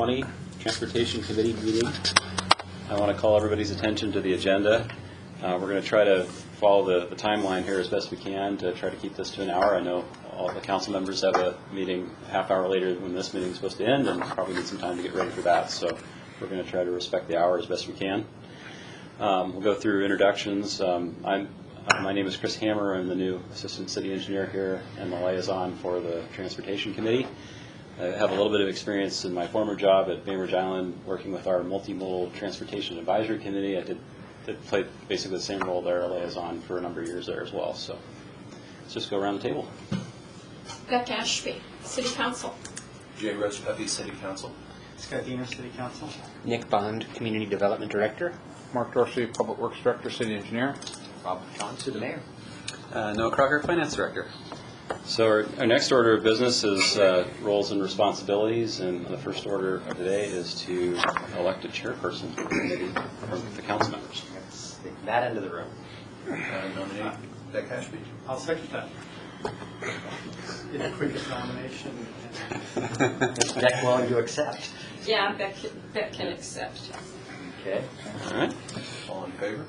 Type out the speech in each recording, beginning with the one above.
20 Transportation Committee meeting. I want to call everybody's attention to the agenda. We're going to try to follow the timeline here as best we can to try to keep this to an hour. I know all the council members have a meeting a half hour later when this meeting is supposed to end and probably need some time to get ready for that. So we're going to try to respect the hour as best we can. We'll go through introductions. My name is Chris Hammer. I'm the new Assistant City Engineer here and the liaison for the Transportation Committee. I have a little bit of experience in my former job at Bainbridge Island working with our Multimodal Transportation Advisory Committee. I did play basically the same role there, a liaison, for a number of years there as well. So let's just go around the table. Beck Ashby, City Council. Jay Rose Pepe, City Council. Scott Diener, City Council. Nick Bond, Community Development Director. Mark Dorsey, Public Works Director, City Engineer. Robert Johnson, the Mayor. Noah Crocker, Finance Director. So our next order of business is roles and responsibilities, and the first order of the day is to elect a chairperson for the committee from the council members. That end of the room. Nominate Beck Ashby. I'll second that. The quickest nomination. Is Beck willing to accept? Yeah, Beck can accept. Okay. All right. All in favor?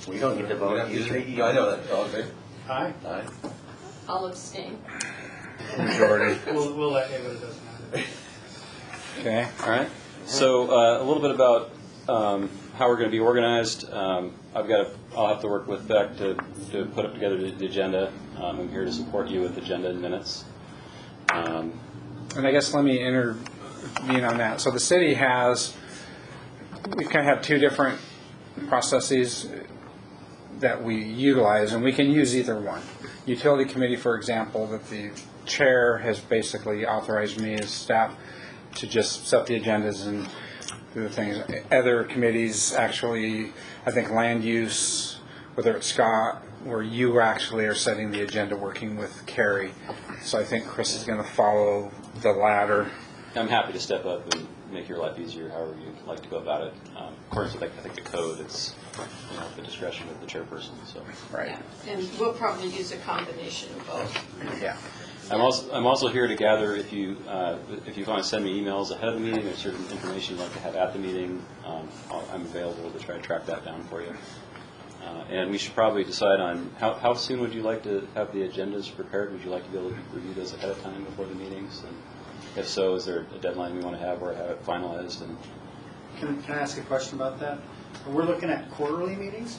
We don't need to vote. You three. I know that. All in favor? Aye. Aye. I'll abstain. Majority. We'll let you, but it doesn't matter. Okay. All right. So a little bit about how we're going to be organized. I'll have to work with Beck to put up together the agenda. I'm here to support you with agenda and minutes. And I guess let me intervene on that. So the city we kind of have two different processes that we utilize, and we can use either one. Utility Committee, for example, that the chair has basically authorized me as staff to just set the agendas and do the things. Other committees actually, I think land use, whether it's Scott, where you actually are setting the agenda working with Carrie. So I think Chris is going to follow the latter. I'm happy to step up and make your life easier, however you'd like to go about it. Of course, I think the code, it's at the discretion of the chairperson. So. Right. Yeah. And we'll probably use a combination of both. Yeah. I'm also here to gather if you want to send me emails ahead of the meeting or certain information you'd like to have at the meeting. I'm available to try to track that down for you. And we should probably decide on how soon would you like to have the agendas prepared? Would you like to be able to review those ahead of time before the meetings? And if so, is there a deadline we want to have or have it finalized? And Can I ask a question about that? We're looking at quarterly meetings?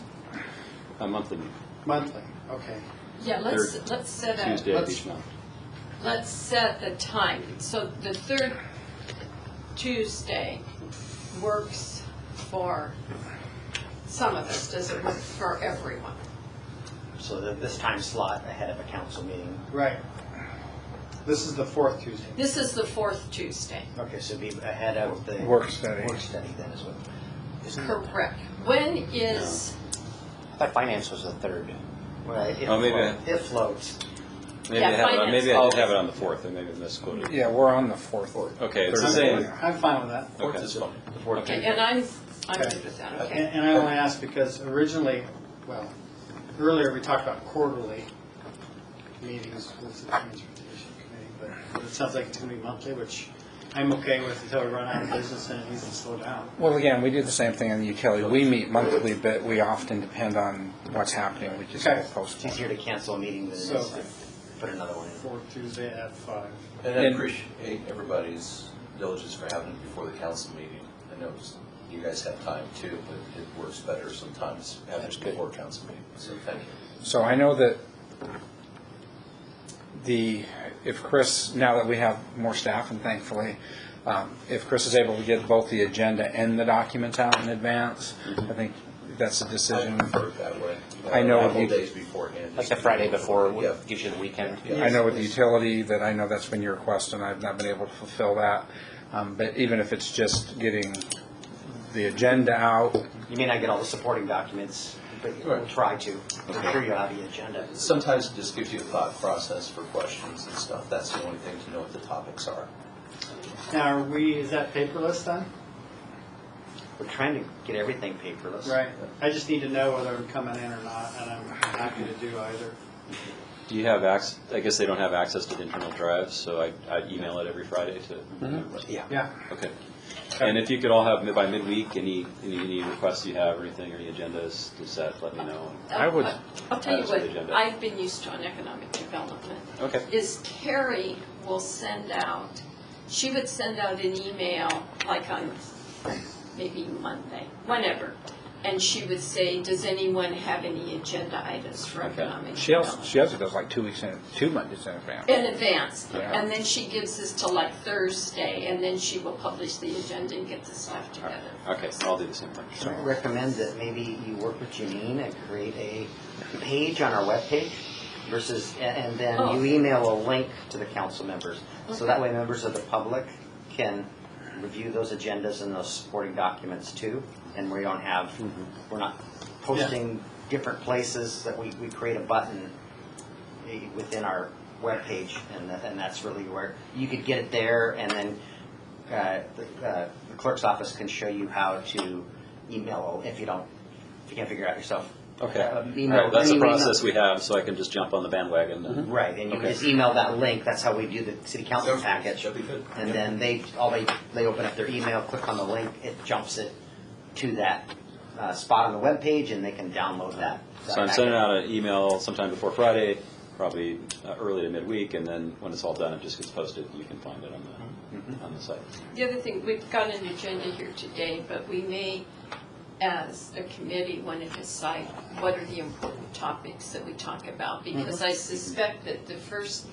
a monthly meeting, Monthly, okay. Yeah, let's set Tuesday of let's- each month. let's set the time. So the third Tuesday works for some of us. Does it work for everyone? So this time slot ahead of a council meeting. Right. This is the fourth Tuesday. This is the fourth Tuesday. Okay, so be ahead of the Work study. Work study then as well. Correct. When is... I thought finance was the third. Right. It floats. Maybe Yeah, I have finance. it on the 4th. I maybe misquoted. Yeah, we're on the fourth. Okay, it's the Thursday. same. I'm fine with that. Okay. Is fine. The fourth. Okay, and I'm good with that. Okay. And I only ask because originally, earlier we talked about quarterly meetings with the Transportation Committee, but it sounds like it's going to be monthly, which I'm okay with until we run out of business and it needs to slow down. Well, again, we do the same thing in the utility. We meet monthly, but we often depend on what's happening. We just Okay. post. It's easier to cancel a meeting than it So- is to put another one in. Fourth Tuesday at 5. And I appreciate everybody's diligence for having it before the council meeting. I know you guys have time too, but it works better sometimes having it before council meeting. So thank you. So I know that if Chris, now that we have more staff, and thankfully, if Chris is able to get both the agenda and the documents out in advance, I think that's a I decision. prefer it that way. I know A couple you- days beforehand. Like the Friday before Yeah. gives you the weekend. Yeah. I know with the utility that I know that's been your request, and I've not been able to fulfill that. But even if it's just getting the agenda out, You may not get all the supporting documents, but we'll try to. I'm sure you'll have the agenda. Sometimes it just gives you a thought process for questions and stuff. That's the only thing to know what the topics are. Now, is that paperless then? We're trying to get everything paperless. Right. I just need to know whether I'm coming in or not, and I'm happy to do either. Do you have access, I guess they don't have access to the internal drives, so I email it every Friday to. Yeah. Okay. And if you could all have, by midweek, any requests you have or anything, or any agendas to set, let me know. I would- I'll tell you Add it to the what agenda. I've been used to on economic development. Okay. Is Carrie will send out, she would send out an email like on maybe Monday, whenever. And she would say, does anyone have any agenda items for economic She development? also does like 2 Mondays in advance. In advance, Yeah. and then she gives this till like Thursday, and then she will publish the agenda and get the stuff together. Okay, I'll do the same thing. So I recommend that maybe you work with Janine and create a page on our webpage versus, and then Oh. you email a link to the council members. So that way members of the public can review those agendas and those supporting documents too. And we don't have, we're not posting different places, that we create a button within our webpage, and that's really where you could get it there, and then the clerk's office can show you how to email if you can't figure it out yourself. Okay. All Email- right, that's the email- process we have, so I can just jump on the bandwagon. and- Right, and you Okay. just email that link. That's how we do the city council package. That'd be good. And then they open up their email, click on the link, it jumps it to that spot on the webpage, and they can download that. So I'm sending out an email sometime before Friday, probably early to midweek, and then when it's all done, it just gets posted. You can find it on the site. The other thing, we've got an agenda here today, but we may, as a committee, want to decide what are the important topics that we talk about, because I suspect that the first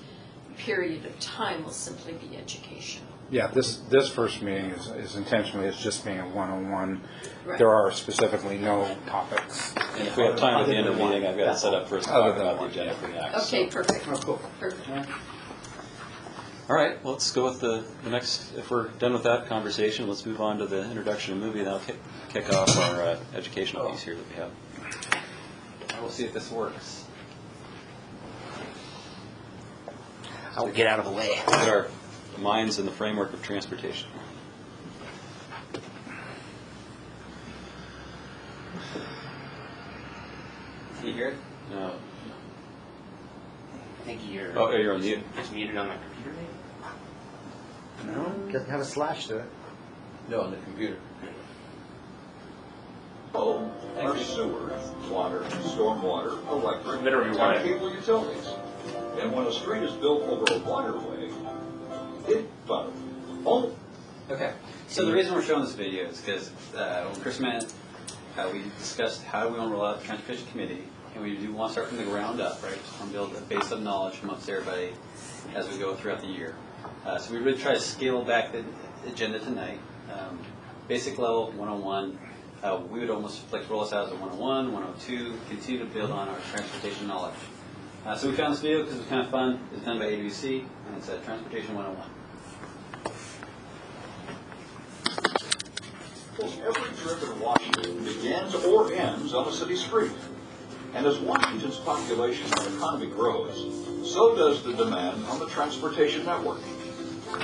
period of time will simply be educational. Yeah, this first meeting is intentionally, it's just being a one-on-one. Right. There are specifically no topics. And if we have time at the end of the meeting, I've got it set up for us to Other talk than about the one, agenda for next. Okay, perfect. Oh, cool. Perfect. All right, well, let's go with the next, if we're done with that conversation, let's move on to the introduction of movie, and I'll kick off our educational piece here that we have. We'll see if this works. I'll get out of the way. Put our minds in the framework of transportation. Can you hear it? No. I think you're. Oh, you're on mute. It's muted on my computer, maybe? No, doesn't have a slash to it. No, on the computer. Oh, our sewer, water, stormwater, electric, Literally and water. cable utilities. And when a street is built over a waterway, it, oh, Okay. So the reason we're showing this video is because when Chris met, we discussed how we want to roll out the transportation committee, and we do want to start from the ground up, right? Just want to build a base of knowledge amongst everybody as we go throughout the year. So we really try to scale back the agenda tonight. Basic level, one-on-one. We would almost like to roll us out as a 101, 102, continue to build on our transportation knowledge. So we found this video because it was kind of fun. It was done by AWC, and it's Transportation 101. almost every trip in Washington begins or ends on a city street. And as Washington's population and economy grows, so does the demand on the transportation network.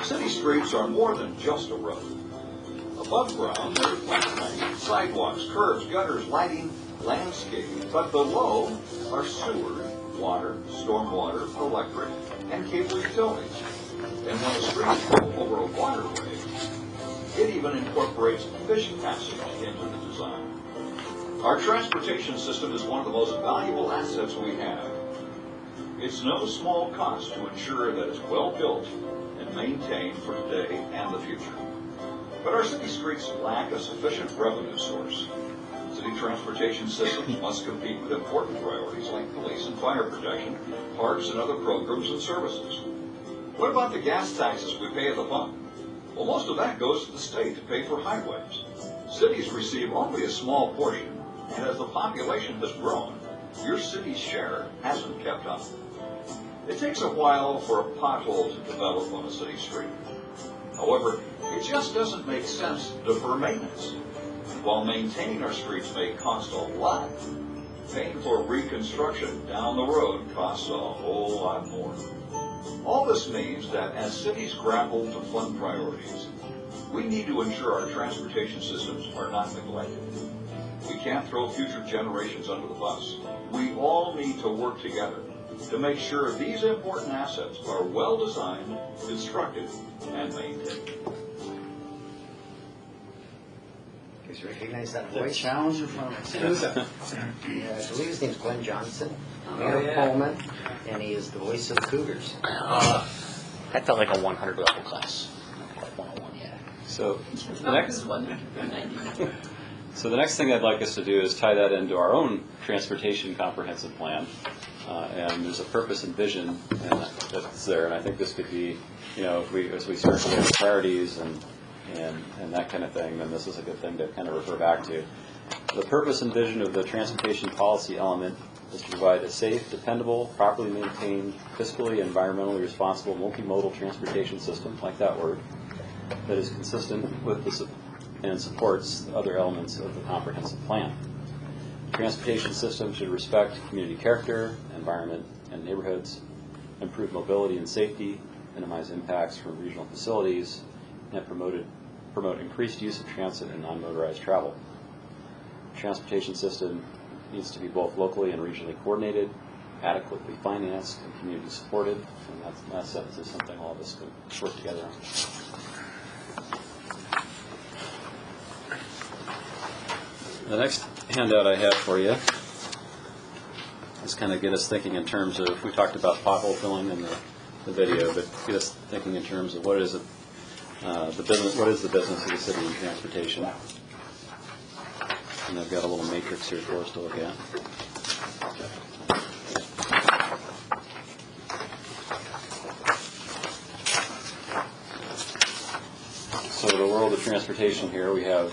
City streets are more than just a road. Above ground, there are pavement, sidewalks, curbs, gutters, lighting, landscaping, but below are sewer, water, stormwater, electric, and cable utilities. And when a street is built over a waterway, it even incorporates fishing passage into the design. Our transportation system is one of the most valuable assets we have. It's no small cost to ensure that it's well built and maintained for today and the future. But our city streets lack a sufficient revenue source. City transportation systems must compete with important priorities like police and fire protection, parks and other programs and services. What about the gas taxes we pay at the pump? Well, most of that goes to the state to pay for highways. Cities receive only a small portion, and as the population has grown, your city's share hasn't kept up. It takes a while for a pothole to develop on a city street. However, it just doesn't make sense to defer maintenance. While maintaining our streets may cost a lot, paying for reconstruction down the road costs a whole lot more. All this means that as cities grapple to fund priorities, we need to ensure our transportation systems are not neglected. We can't throw future generations under the bus. We all need to work together to make sure these important assets are well designed, constructed, and maintained. Guys, you recognize that The voice? challenge in front of us. Who's that? Yeah, I believe his name's Glenn Johnson, Oh, Mayor yeah. Pullman, and he is the voice of the Cougars. That felt like a 100 level class. Like 101, yeah. So the Oh, next, it's 190. so the next thing I'd like us to do is tie that into our own transportation comprehensive plan. And there's a purpose and vision that's there, and I think this could be, as we start to get priorities and that kind of thing, then this is a good thing to kind of refer back to. The purpose and vision of the transportation policy element is to provide a safe, dependable, properly maintained, fiscally and environmentally responsible multimodal transportation system, like that word, that is consistent with and supports the other elements of the comprehensive plan. The transportation system should respect community character, environment, and neighborhoods, improve mobility and safety, minimize impacts from regional facilities, and promote increased use of transit and non-motorized travel. The transportation system needs to be both locally and regionally coordinated, adequately financed, and community supported, and that's something all of us can work together on. The next handout I have for you is kind of get us thinking in terms of, we talked about pothole filling in the video, but get us thinking in terms of what is the business of the city in transportation. And I've got a little matrix here for us to look at. So the world of transportation here, we have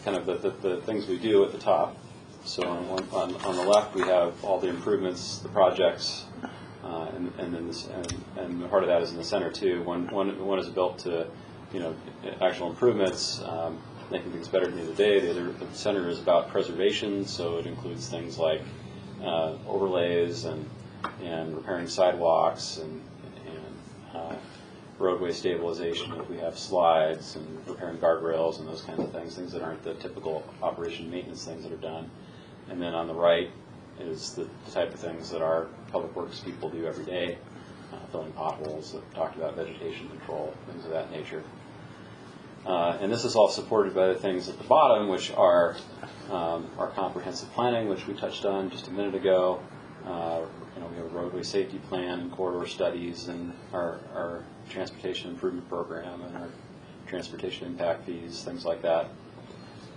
kind of the things we do at the top. So on the left, we have all the improvements, the projects, and the heart of that is in the center too. One is built to, actual improvements, making things better than the day. The center is about preservation, so it includes things like overlays and repairing sidewalks and roadway stabilization if we have slides, and repairing guardrails and those kinds of things that aren't the typical operation maintenance things that are done. And then on the right is the type of things that our public works people do every day, filling potholes, talked about vegetation control, things of that nature. And this is all supported by the things at the bottom, which are our comprehensive planning, which we touched on just a minute ago. We have a roadway safety plan and corridor studies, and our transportation improvement program, and our transportation impact fees, things like that.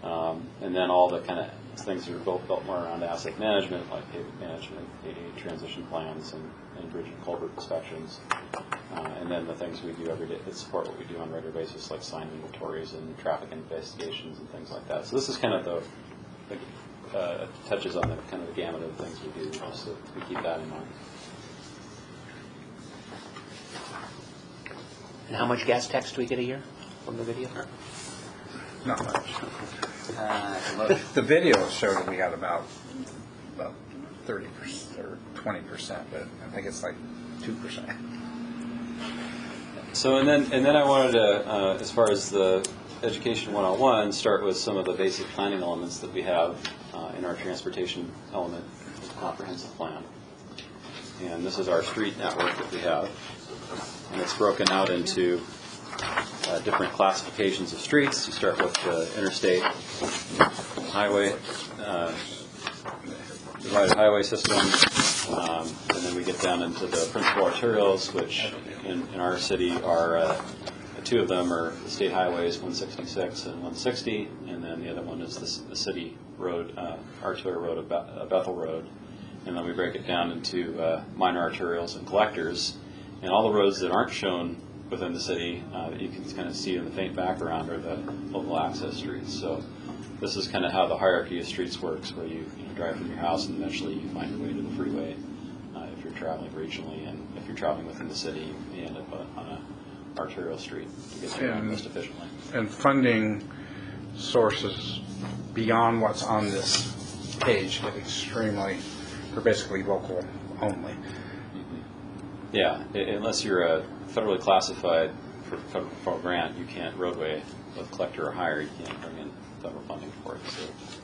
And then all the kind of things that are built more around asset management, like pavement management, ADA transition plans, and bridge and culvert inspections. And then the things we do every day that support what we do on a regular basis, like sign inventories and traffic investigations and things like that. So this is kind of the touches on the kind of the gamut of things we do, just so we keep that in mind. And how much gas tax do we get a year from the video? Not much. The video showed that we got about 30% or 20%, but I think it's like 2%. So and then I wanted to, as far as the Education 101, start with some of the basic planning elements that we have in our transportation element of the comprehensive plan. And this is our street network that we have, and it's broken out into different classifications of streets. You start with the interstate highway, divided highway system, and then we get down into the principal arterials, which in our city are two of them are the state highways, 166 and 160, and then the other one is the city road, arterial road of Bethel Road. And then we break it down into minor arterials and collectors. And all the roads that aren't shown within the city that you can kind of see in the faint background are the local access streets. So this is kind of how the hierarchy of streets works, where you drive from your house and eventually you find your way to the freeway if you're traveling regionally, and if you're traveling within the city, you end up on an arterial street to get there most efficiently. And funding sources beyond what's on this page get extremely, are basically local only. Yeah, unless you're a federally classified for federal grant, you can't roadway with collector or hire. You can't bring in federal funding for it.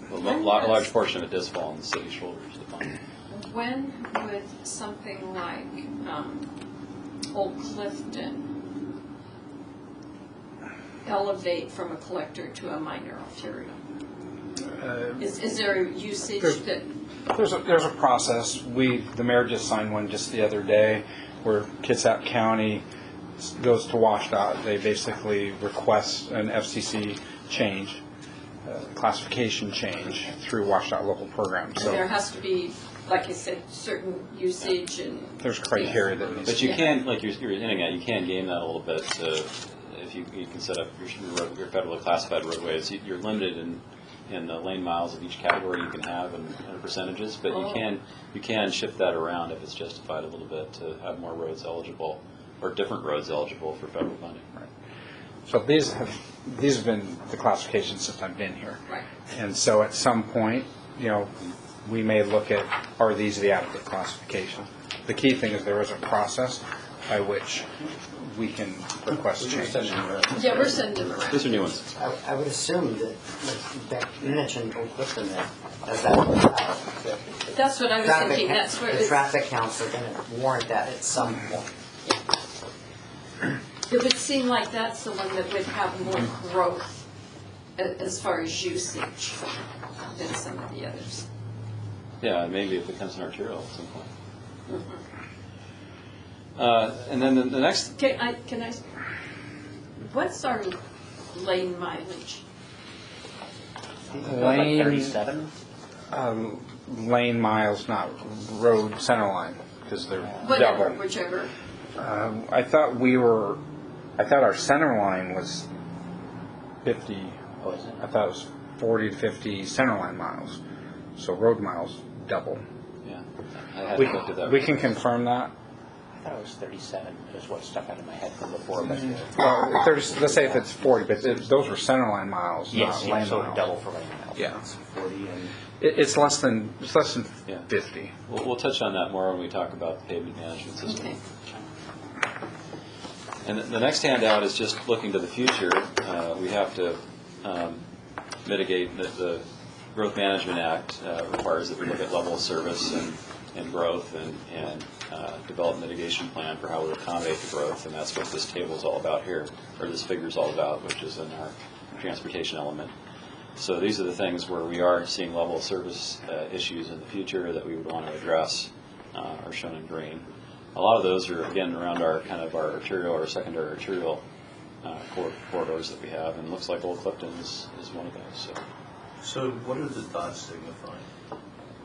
So a large portion of it does fall on the city's shoulders to fund. when would something like Old Clifton elevate from a collector to a minor arterial? Is there a usage that? There's a process. The mayor just signed one just the other day where Kitsap County goes to WashDOT. They basically request an FCC change, classification change through WashDOT local programs. So There has to be, like I said, certain usage and. there's criteria that needs But to you can, like you're hinting at, you can game that a little bit. If you can set up your federally classified roadways, you're limited in the lane miles of each category you can have and percentages, but you can shift that around if it's justified a little bit to have more roads eligible or different roads eligible for federal funding. Right. So these have been the classifications since I've been here. Right. And so at some point, we may look at, are these the adequate classification? The key thing is there is a process by which we can request change. Yeah, we're sending them around. These are new ones. I would assume that you mentioned Old Clifton there, as that That's what I was thinking, that's where the it's. traffic counts are going to warrant that at some point. It would seem like that's the one that would have more growth as far as usage than some of the others. Yeah, maybe it becomes an arterial at some point. And then the next, Can I, what's our lane mileage? Like 37? Lane miles, not road center line, because they're Whatever, double. whichever. I thought our center line was 50. Oh, is it? I thought it was 40 to 50 center line miles. So road miles double. yeah, I hadn't looked at that. We can confirm that. I thought it was 37, is what stuck out of my head from before. But Well, if let's say if it's 40, but those were center line miles, yes, not lane so miles. double for lane miles. Yeah. It's 40 and It's less than Yeah. 50. We'll touch on that more when we talk about the pavement management system. Okay. And the next handout is just looking to the future. We have to mitigate the Growth Management Act requires that we look at level of service and growth and develop mitigation plan for how we accommodate the growth, and that's what this table is all about here, or this figure is all about, which is in our transportation element. So these are the things where we are seeing level of service issues in the future that we would want to address, are shown in green. A lot of those are, again, around our kind of our arterial or secondary arterial corridors that we have, and it looks like Old Clifton is one of those. So what are the dots signifying?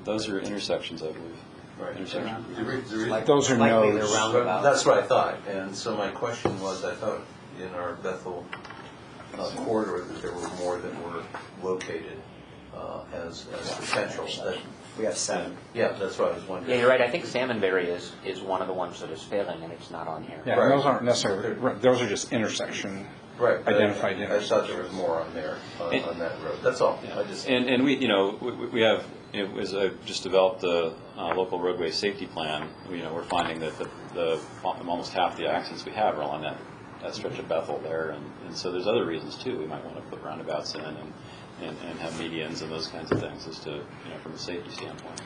Those are intersections, I believe. Right. Intersections. Those are Likely nodes. they're roundabouts. That's what I thought, and so my question was, I thought in our Bethel corridor that there were more that were located as potential. We have 7. Yeah, that's what I was wondering. yeah, you're right. I think Salmonberry is one of the ones that is failing, and it's not on here. Yeah, Right. those aren't necessarily, those are just intersection. Right. but Identified I thought there was more on there, on that road. That's all. Yeah. I just. And we have, as I just developed the local roadway safety plan, we're finding that the almost half the accidents we have are along that stretch of Bethel there, and so there's other reasons too. We might want to put roundabouts in and have medians and those kinds of things as to, from a safety standpoint.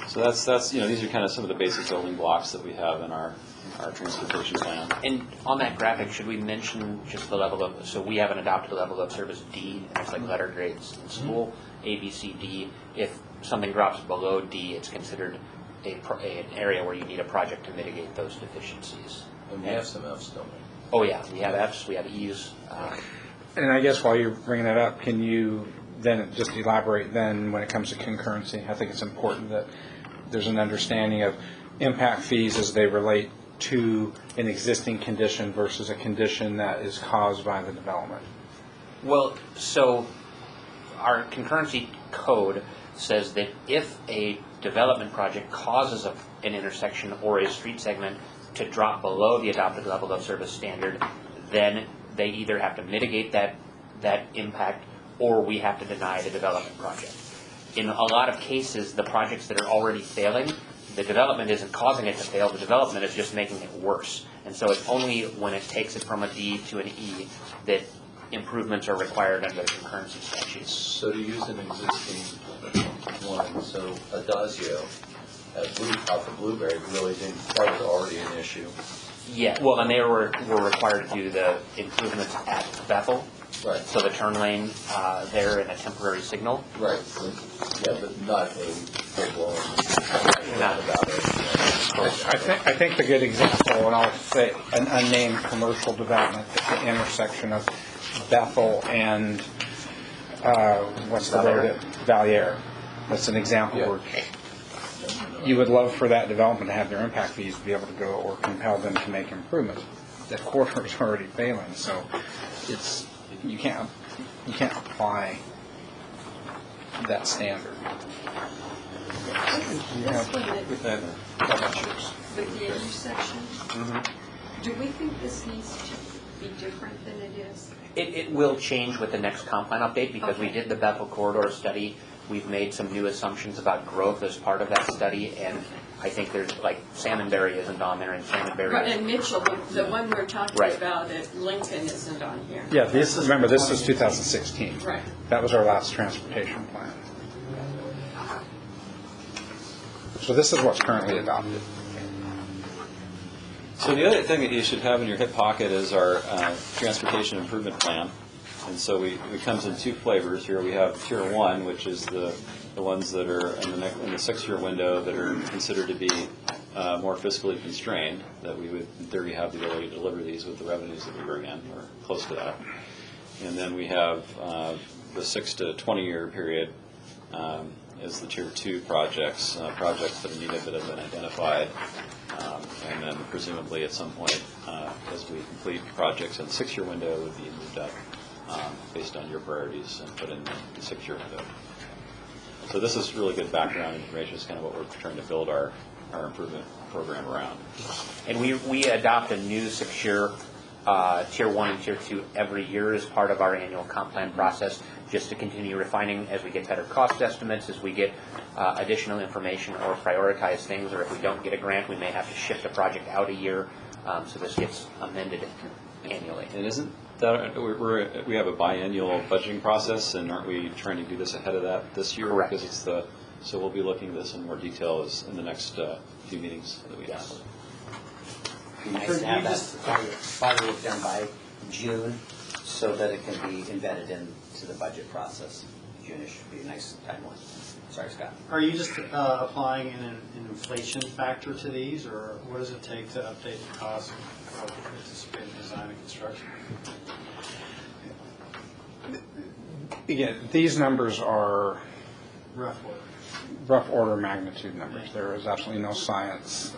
So that's these are kind of some of the basic building blocks that we have in our transportation plan. And on that graphic, should we mention just the level of, so we have an adopted level of service D, and it's like letter grades in school, A, B, C, D. If something drops below D, it's considered an area where you need a project to mitigate those deficiencies. And we have some Fs, don't we? Oh yeah, we have Fs, we have Es. And I guess while you're bringing that up, can you then just elaborate then when it comes to concurrency? I think it's important that there's an understanding of impact fees as they relate to an existing condition versus a condition that is caused by the development. Well, so our concurrency code says that if a development project causes an intersection or a street segment to drop below the adopted level of service standard, then they either have to mitigate that impact or we have to deny the development project. In a lot of cases, the projects that are already failing, the development isn't causing it to fail, the development is just making it worse. And so it's only when it takes it from a D to an E that improvements are required under the concurrency statutes. So to use an existing one, so Adagio, off of Blueberry, really didn't, that was already an issue. Yeah, well, and they were required to do the improvements at Bethel. Right. So the turn lane there and a temporary signal. Right. Yeah, but not a full-blown, Not about it. I think the good example, and I'll say an unnamed commercial development at the intersection of Bethel and what's the road? Valier. That's an example where you would love for that development to have their impact fees to be able to go or compel them to make improvements. That corridor is already failing, so it's you can't apply that standard. This one with the intersection, do we think this needs to be different than it is? It will change with the next comp plan update because we Okay. did the Bethel corridor study. We've made some new assumptions about growth as part of that study, and I think there's, like, Salmonberry isn't on there, and Salmonberry Right, and Mitchell, the one we're talking Right. about at Lincoln isn't on here. Yeah, this is 2016. Right. That was our last transportation plan. So this is what's currently adopted. So the other thing that you should have in your hip pocket is our transportation improvement plan. And so it comes in two flavors here. We have Tier 1, which is the ones that are in the 6-year window that are considered to be more fiscally constrained, that we would, in theory, have the ability to deliver these with the revenues that we bring in, or close to that. And then we have the 6 to 20-year period is the Tier 2 projects that need a bit of an identified. And then presumably at some point, as we complete projects in the 6-year window, would be moved up based on your priorities and put in the 6-year window. So this is really good background information. It's kind of what we're trying to build our improvement program around. And we adopt a new 6-year Tier 1 and Tier 2 every year as part of our annual comp plan process, just to continue refining as we get better cost estimates, as we get additional information or prioritize things, or if we don't get a grant, we may have to shift a project out a year. So this gets amended annually. And isn't that, we have a biannual budgeting process, and aren't we trying to do this ahead of that this year? Correct. Because so we'll be looking at this in more detail in the next few meetings that we have. Be nice to have that body work done by June so that it can be embedded into the budget process. June-ish would be a nice timeline. Sorry, Scott. Are you just applying an inflation factor to these, or what does it take to update the cost of anticipated design and construction? Again, these numbers are Rough order. rough order magnitude numbers. There is absolutely no science.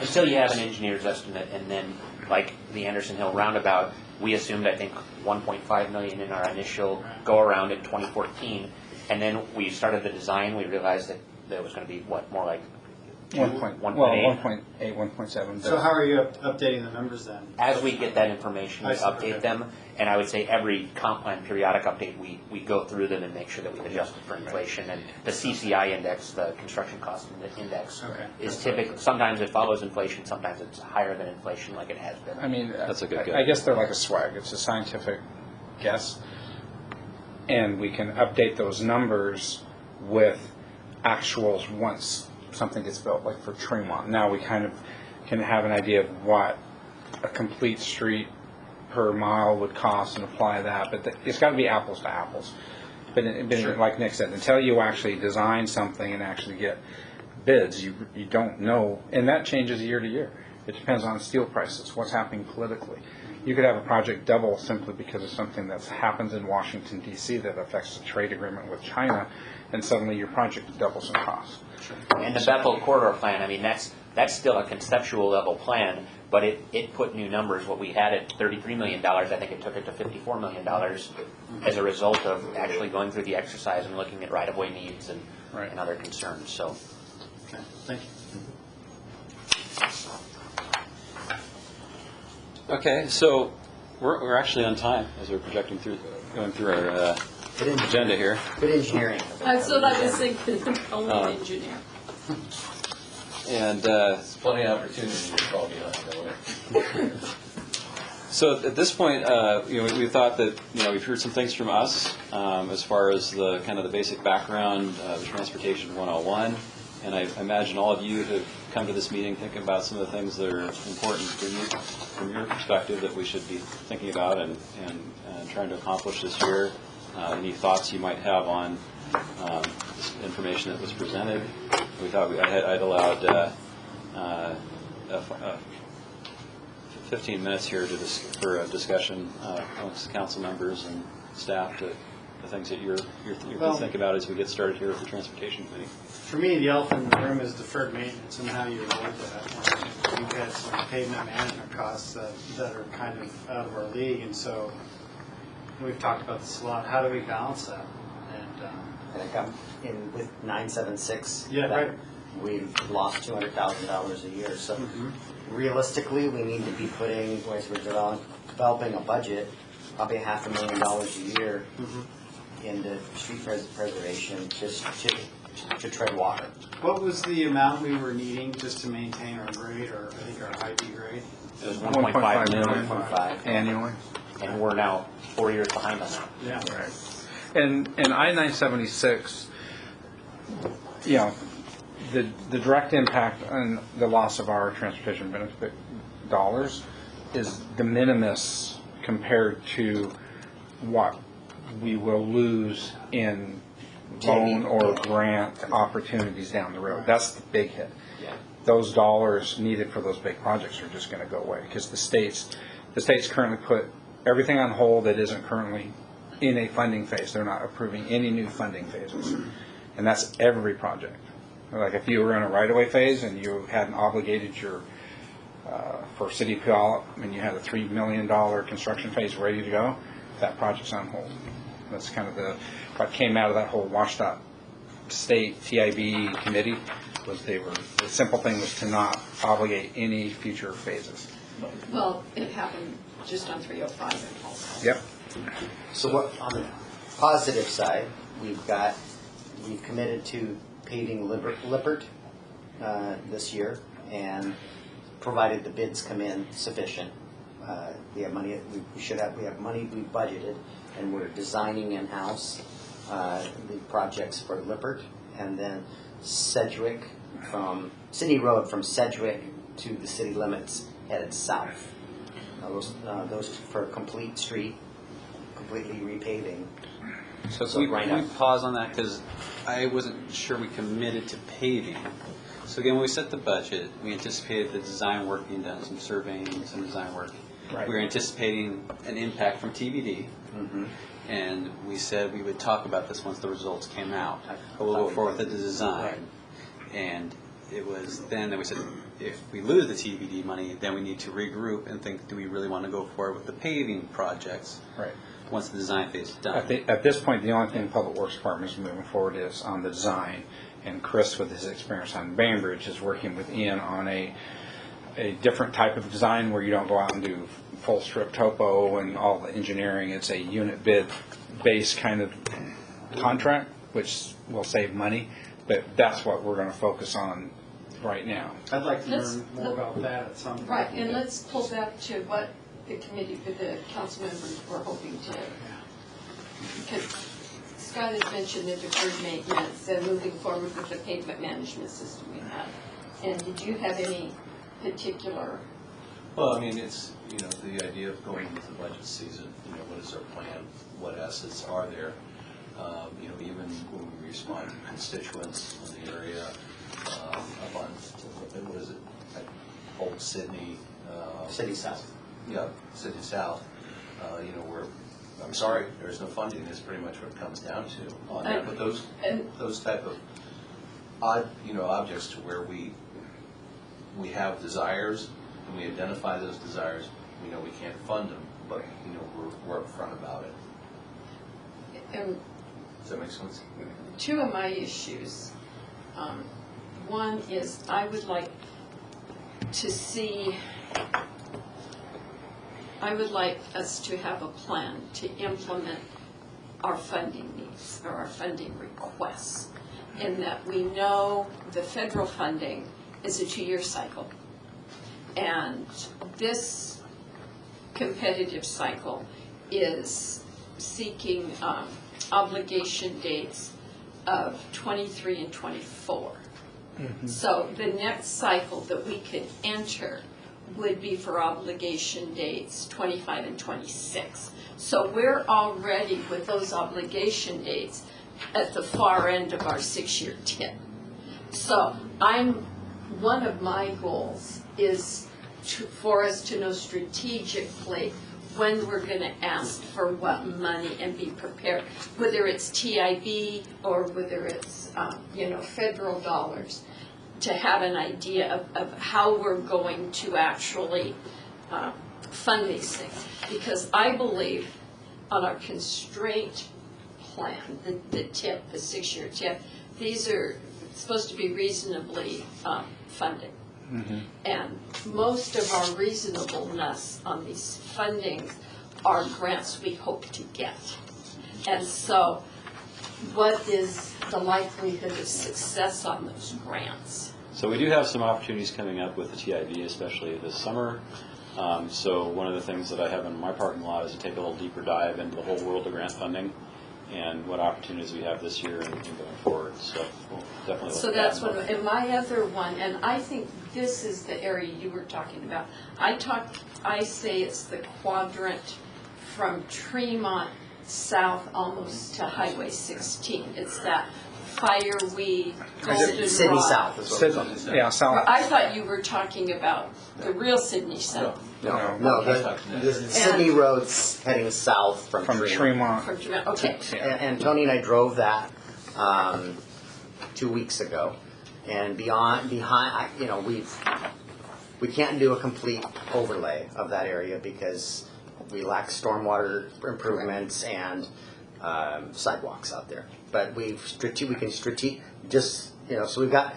Until you have an engineer's estimate, and then, like the Anderson Hill roundabout, we assumed, I think, 1.5 million in our initial go-around in 2014, and then we started the design, we realized that there was going to be, more like 1.8, 1.7. So how are you updating the numbers then? As we get that information, we I see, update okay. them, and I would say every comp plan periodic update, we go through them and make sure that we've adjusted for inflation. And the CCI index, the construction cost index, Okay. is typically, sometimes it follows inflation, sometimes it's higher than inflation like it has been. I mean, That's a good guess. I guess they're like a swag. It's a scientific guess. And we can update those numbers with actuals once something gets built, like for Tremont. Now we kind of can have an idea of what a complete street per mile would cost and apply that. But it's got to be apples to apples. But like Nick said, until you actually design something and actually get bids, you don't know. And that changes year to year. It depends on steel prices, what's happening politically. You could have a project double simply because of something that happens in Washington, D.C. that affects the trade agreement with China, and suddenly your project doubles in cost. And the Bethel corridor plan, I mean, that's still a conceptual level plan, but it put new numbers. What we had at $33 million, I think it took it to $54 million as a result of actually going through the exercise and looking at right-of-way needs and other concerns. So, Okay, thank you. Okay, so we're actually on time as we're going through our agenda here. Good engineering. That's what I was thinking, only engineer. And There's plenty of opportunity to fall behind, don't we? So at this point, we thought that, we've heard some things from us as far as the kind of the basic background, the Transportation 101. And I imagine all of you have come to this meeting thinking about some of the things that are important from your perspective that we should be thinking about and trying to accomplish this year. Any thoughts you might have on this information that was presented? We thought I'd allowed 15 minutes here for a discussion amongst the council members and staff to the things that you're thinking about as we get started here with the Transportation Committee. For me, the elephant in the room is deferred maintenance and how you avoid that. We've got some pavement management costs that are kind of out of our league, and so we've talked about this a lot. How do we balance that? And I think I'm in with 976. Yeah, that right. We've lost $200,000 a year. So realistically, we need to be putting, as we're developing a budget, probably $500,000 a year into street preservation just to tread water. what was the amount we were needing just to maintain our grade, or I think our ID grade? It was 1.5 1.5 million. 1.5. Annually. And we're now 4 years behind on that. Yeah. Right. And I-976, the direct impact on the loss of our transportation benefit dollars is de minimis compared to what we will lose in loan or grant opportunities down the road. That's the big hit. Yeah. Those dollars needed for those big projects are just going to go away because the states currently put everything on hold that isn't currently in a funding phase. They're not approving any new funding phases, and that's every project. Like if you were in a right-of-way phase and you hadn't obligated your for City of Puyallup and you had a $3 million construction phase ready to go, that project's on hold. That's kind of what came out of that whole WashDOT state TIB committee was the simple thing was to not obligate any future phases. Well, it happened just on 305 and also. Yep. So what, on the positive side, we've committed to paving Lippert this year, and provided the bids come in sufficient, we have money. We have money we budgeted, and we're designing in-house the projects for Lippert, and then Sedgwick City Road from Sedgwick to the city limits headed south. Those for a complete street, completely repaving. So So can right we now- pause on that, because I wasn't sure we committed to paving. So again, when we set the budget, we anticipated the design work being done, some surveying, some design work. Right. We were anticipating an impact from TBD, and we said we would talk about this once the results came out. But we'll go forward with the design. And it was then that we said, if we lose the TBD money, then we need to regroup and think, do we really want to go forward with the paving projects Right. once the design phase is done? At this point, the only thing the Public Works Department is moving forward is on the design, and Chris, with his experience on Bainbridge, is working with Ian on a different type of design where you don't go out and do full strip topo and all the engineering. It's a unit bid based kind of contract, which will save money, but that's what we're going to focus on right now. I'd like to Let's- learn more about that at some point. Right, and let's pull back to what the committee, the council members were hoping to. Because Scott has mentioned the deferred maintenance and moving forward with the pavement management system we have. And did you have any particular, Well, I mean, it's, the idea of going into the budget season, what is our plan? What assets are there? Even when we respond to constituents in the area, up on, what is it? Old Sydney. City South. Yeah, City South. I'm sorry, there's no funding, is pretty much what it comes down to on that. But those type of objects to where we have desires, and we identify those desires, we know we can't fund them, but, we're upfront about it. Does that make sense? two of my issues. One is I would like us to have a plan to implement our funding needs or our funding requests, in that we know the federal funding is a 2-year cycle. And this competitive cycle is seeking obligation dates of 23 and 24. So the next cycle that we could enter would be for obligation dates 25 and 26. So we're already with those obligation dates at the far end of our 6-year TIP. So one of my goals is for us to know strategically when we're going to ask for what money and be prepared, whether it's TIB or whether it's federal dollars, to have an idea of how we're going to actually fund these things. Because I believe on our constraint plan, the TIP, the 6-year TIP, these are supposed to be reasonably funded. And most of our reasonableness on these fundings are grants we hope to get. And so what is the likelihood of success on those grants? So we do have some opportunities coming up with the TIB, especially this summer. So one of the things that I have in my parking lot is to take a little deeper dive into the whole world of grant funding and what opportunities we have this year and going forward. So we'll definitely look So at that's that. one, and my other one, and I think this is the area you were talking about. I say it's the quadrant from Tremont south almost to Highway 16. It's that Fireweed, Goldenrod. Sydney South is what we're talking Sydney, yeah, south. I thought you were talking about the real Sydney South. No, the Sydney Road's heading south from Tremont. Tremont. From Tremont, okay. And Tony and I drove that 2 weeks ago, and we can't do a complete overlay of that area because we lack stormwater improvements and sidewalks out there. But we can just so we've got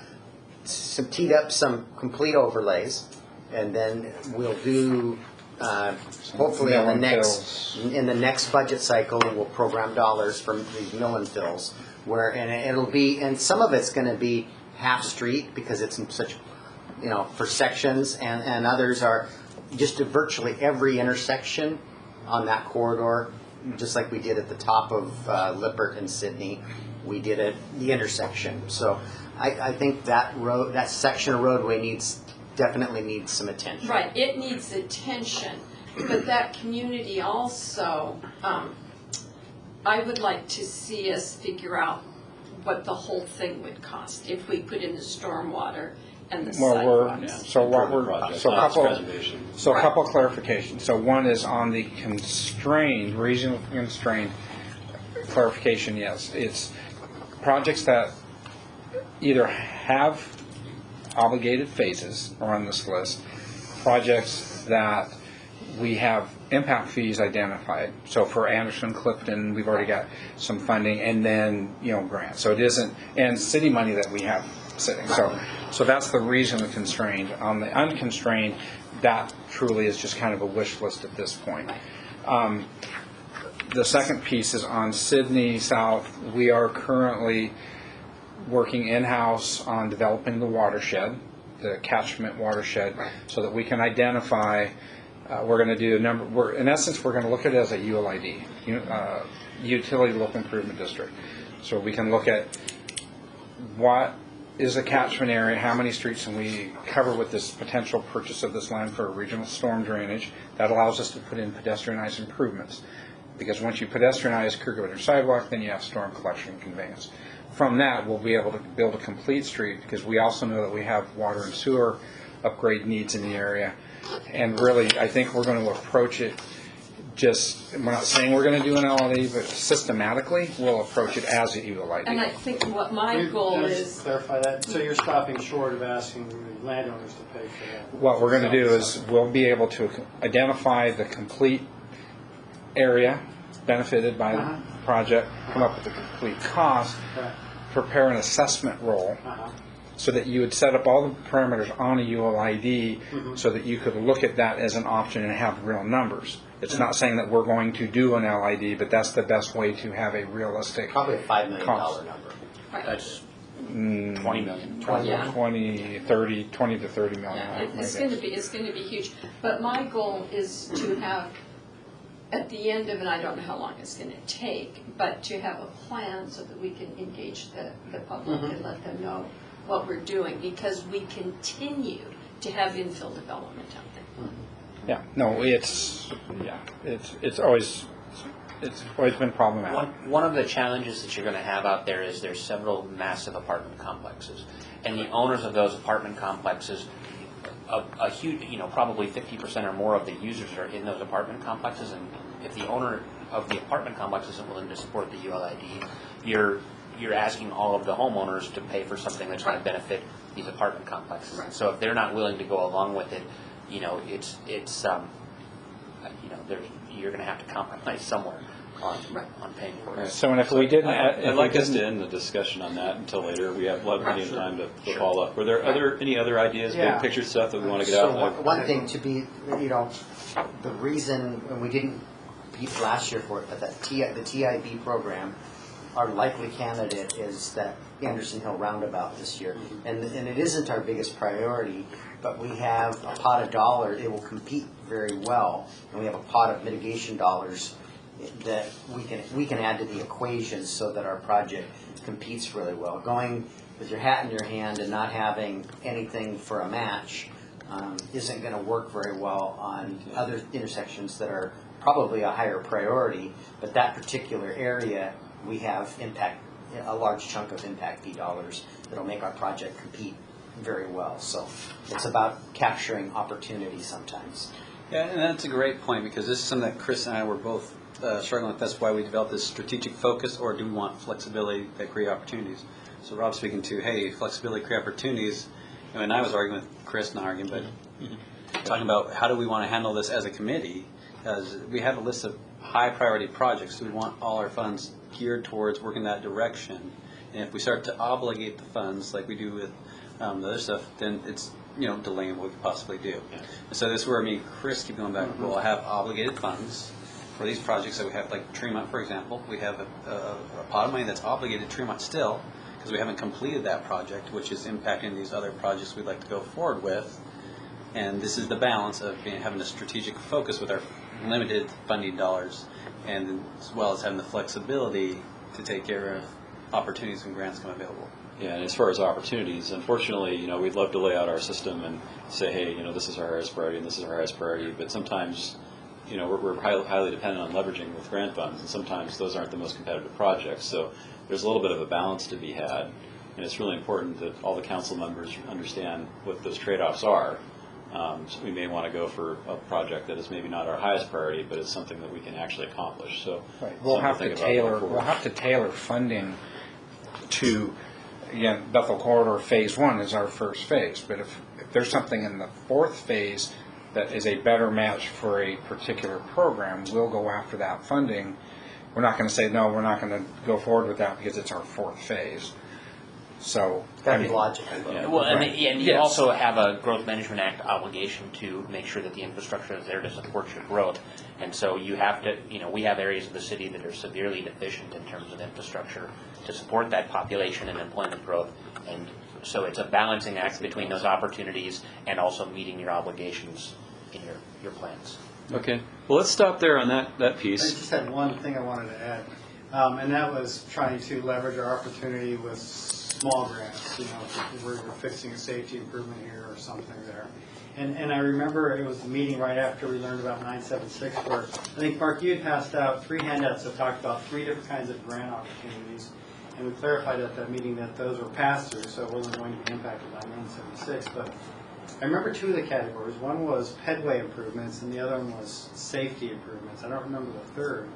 some teed up some complete overlays, and then we'll do hopefully Mill in and the next budget cycle we'll program dollars from these mill and fills and some of it's going to be half street because it's in such for sections, and others are just virtually every intersection on that corridor, just like we did at the top of Lippert and Sydney. We did at the intersection. So I think that section of roadway definitely needs some attention. Right, it needs attention, but that community also, I would like to see us figure out what the whole thing would cost if we put in the stormwater and the sidewalks. A couple of clarifications. So one is on the regional constrained clarification. Yes, it's projects that either have obligated phases are on this list, projects that we have impact fees identified. So for Anderson, Clifton, we've already got some funding, and then grants. So it isn't, and city money that we have sitting. So that's the regionally constrained. On the unconstrained, that truly is just kind of a wish list at this point. The second piece is on Sydney South. We are currently working in-house on developing the watershed, the catchment watershed, so that we can identify. We're going to do a number. In essence, we're going to look at it as a ULID, Utility Local Improvement District. So we can look at what is a catchment area, how many streets can we cover with this potential purchase of this land for regional storm drainage. That allows us to put in pedestrianized improvements. Because once you pedestrianize Kruger Winter Sidewalk, then you have storm collection and conveyance. From that, we'll be able to build a complete street, because we also know that we have water and sewer upgrade needs in the area. And really, I think we're going to approach it we're not saying we're going to do an LID, but systematically, we'll approach it as a ULID. And I think what my goal Can I is, just clarify that? So you're stopping short of asking the landowners to pay for that? What we're going to do is we'll be able to identify the complete area benefited by the project, come up with the complete cost, Right. prepare an assessment roll, so that you would set up all the parameters on a ULID so that you could look at that as an option and have real numbers. It's not saying that we're going to do an LID, but that's the best way to have a realistic Probably a $5 million cost. number. That's 20 million. 20, 30, 20 to 30 million. Yeah, it's going to be huge. But my goal is to have, at the end of it, I don't know how long it's going to take, but to have a plan so that we can engage the public and let them know what we're doing, because we continue to have infill development out there. Yeah, no, it's always been problematic. One of the challenges that you're going to have out there is there's several massive apartment complexes, and the owners of those apartment complexes, a huge, probably 50% or more of the users are in those apartment complexes, and if the owner of the apartment complex isn't willing to support the ULID, you're asking all of the homeowners to pay for something that's going to benefit these apartment complexes. Right. So if they're not willing to go along with it, you're going to have to compromise somewhere on paying for it. So, and if we didn't, I'd like us to end the discussion on that until later. We have plenty of time to follow up. Were there any other ideas, Yeah. big picture stuff that we want to get So out? one thing to be, the reason, and we didn't beat last year for it, but the TIB program, our likely candidate is that Anderson Hill Roundabout this year. And it isn't our biggest priority, but we have a pot of dollars, it will compete very well, and we have a pot of mitigation dollars that we can add to the equation so that our project competes really well. Going with your hat in your hand and not having anything for a match isn't going to work very well on other intersections that are probably a higher priority, but that particular area, we have a large chunk of impact fee dollars that'll make our project compete very well. So it's about capturing opportunity sometimes. Yeah, and that's a great point, because this is something that Chris and I were both struggling with. That's why we developed this strategic focus, or do we want flexibility that create opportunities? So Rob's speaking to, hey, flexibility create opportunities. And I was arguing with Chris, not arguing, but talking about how do we want to handle this as a committee, because we have a list of high priority projects. We want all our funds geared towards working that direction. And if we start to obligate the funds like we do with the other stuff, then it's delaying what we could possibly do. Yeah. So this is where me and Chris keep going back. We'll have obligated funds for these projects that we have, like Tremont, for example. We have a pot of money that's obligated to Tremont still, because we haven't completed that project, which is impacting these other projects we'd like to go forward with. And this is the balance of having a strategic focus with our limited funding dollars, and as well as having the flexibility to take care of opportunities when grants come available. Yeah, and as far as opportunities, unfortunately, we'd love to lay out our system and say, hey, this is our highest priority and this is our highest priority, but sometimes, we're highly dependent on leveraging with grant funds, and sometimes those aren't the most competitive projects. So there's a little bit of a balance to be had, and it's really important that all the council members understand what those trade-offs are. So we may want to go for a project that is maybe not our highest priority, but it's something that we can actually accomplish. So we'll have to tailor funding to, again, Bethel Corridor Phase 1 is our first phase, but if there's something in the fourth phase that is a better match for a particular program, we'll go after that funding. We're not going to say, no, we're not going to go forward with that because it's our fourth phase. So That'd be logical. Yeah. Well, and you Yes. also have a Growth Management Act obligation to make sure that the infrastructure is there to support your growth. And so you have to, we have areas of the city that are severely deficient in terms of infrastructure to support that population and employment growth. And so it's a balancing act between those opportunities and also meeting your obligations in your plans. Okay. Well, let's stop there on that I piece. just had one thing I wanted to add, and that was trying to leverage our opportunity with small grants. If we're fixing a safety improvement here or something there. And I remember it was the meeting right after we learned about 976, where I think, Mark, you had passed out 3 handouts that talked about 3 different kinds of grant opportunities. And we clarified at that meeting that those were pass-through, so it wasn't going to be impacted by 976. But I remember 2 of the categories. One was pedway improvements, and the other one was safety improvements. I don't remember the third.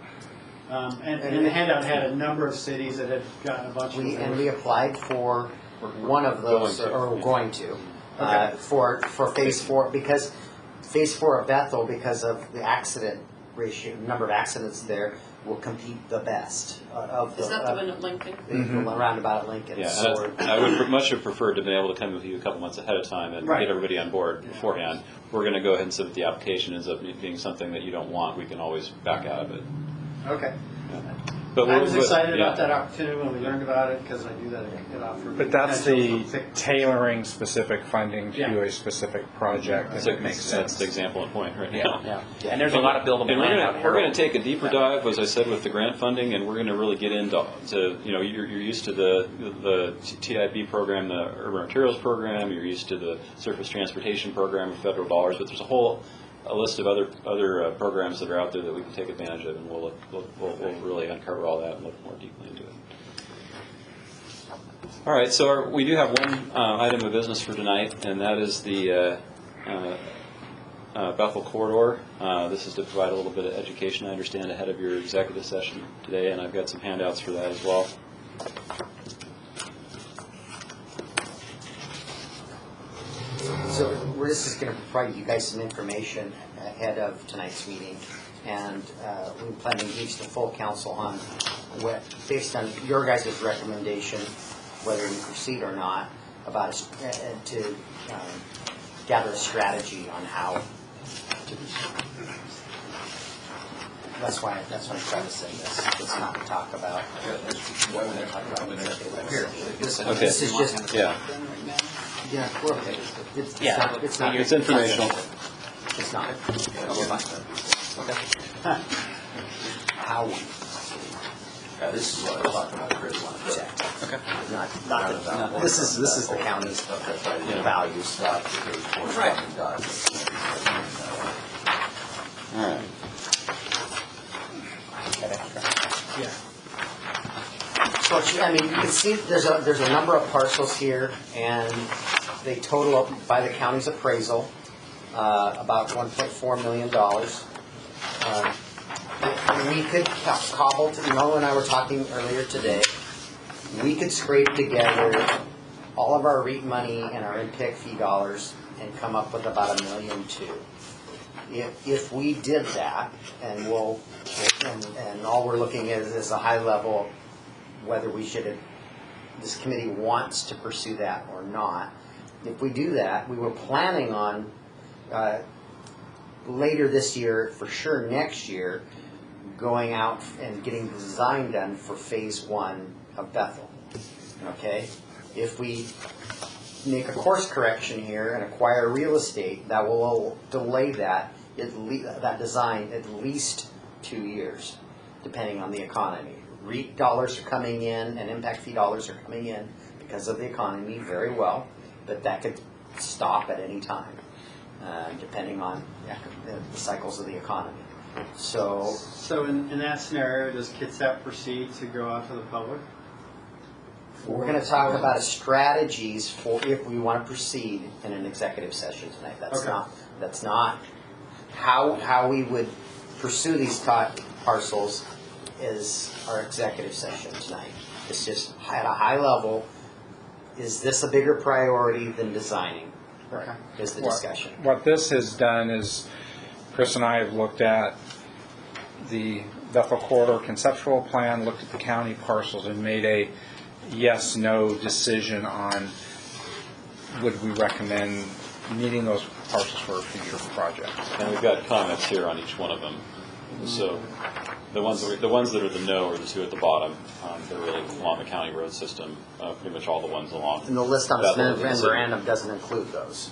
And the handout had a number of cities that had gotten a bunch of them. And we applied for one of those, or going to, for Phase 4, because Phase 4 of Bethel, because of the accident ratio, number of accidents there, will compete the best of the. Is that the one at Lincoln? The roundabout at Lincoln. Yeah, So and I would much have preferred to have been able to come with you a couple months ahead of time and Right. get everybody on board beforehand. We're going to go ahead and submit the application. Ends up being something that you don't want, we can always back out of it. Okay. But I we'll- was excited yeah. about that opportunity when we learned about it because I knew that it offered. But that's potential the for fixed- tailoring specific funding Yeah. to a specific project, and So it makes that's sense. the example and point right Yeah, now. yeah. And there's a lot of buildable And land out here. we're going to take a deeper dive, as I said, with the grant funding, and we're going to really get into you're used to the TIB program, the Urban Materials Program. You're used to the Surface Transportation Program of federal dollars, but there's a list of other programs that are out there that we can take advantage of, and we'll really uncover all that and look more deeply into it. All right, so we do have one item of business for tonight, and that is the Bethel corridor. This is to provide a little bit of education, I understand, ahead of your executive session today, and I've got some handouts for that as well. So we're just going to provide you guys some information ahead of tonight's meeting, and we plan to engage the full council on based on your guys' recommendation, whether we proceed or not, about to gather a strategy on how to. That's why I'm trying to say this. It's not to talk about. Here, Okay. this is just. Yeah, Yeah, we're okay. It's Yeah. not. It's not. it's informational. It's not. We're fine. Okay. How we. This is what I was talking about, Chris. Exactly. Okay. Not this is the county's values. Right. All right. Yeah. So I mean, you can see there's a number of parcels here, and they total up by the county's appraisal about $1.4 million. We could cobble. Nolan and I were talking earlier today. We could scrape together all of our REIT money and our impact fee dollars and come up with about $1.2 million. If we did that, and and all we're looking at is a high level, whether we should, this committee wants to pursue that or not. If we do that, we were planning on later this year, for sure next year, going out and getting the design done for phase 1 of Bethel. Okay? If we make a course correction here and acquire real estate, that will delay that design at least 2 years, depending on the economy. REIT dollars are coming in and impact fee dollars are coming in because of the economy very well, but that could stop at any time, depending on the cycles of the economy. So in that scenario, does Kitsap proceed to go out to the public? we're going to talk about strategies for if we want to proceed in an executive session tonight. That's not how we would pursue these parcels is our executive session tonight. It's just at a high level, is this a bigger priority than designing? Okay. Is the discussion. What this has done is, Chris and I have looked at the Bethel corridor conceptual plan, looked at the county parcels, and made a yes/no decision on would we recommend meeting those parcels for a future project. And we've got comments here on each one of them. So the ones that are the no are the two at the bottom. They're really along the county road system. Pretty much all the ones along. And the list on Bethel this and the city. memorandum doesn't include those,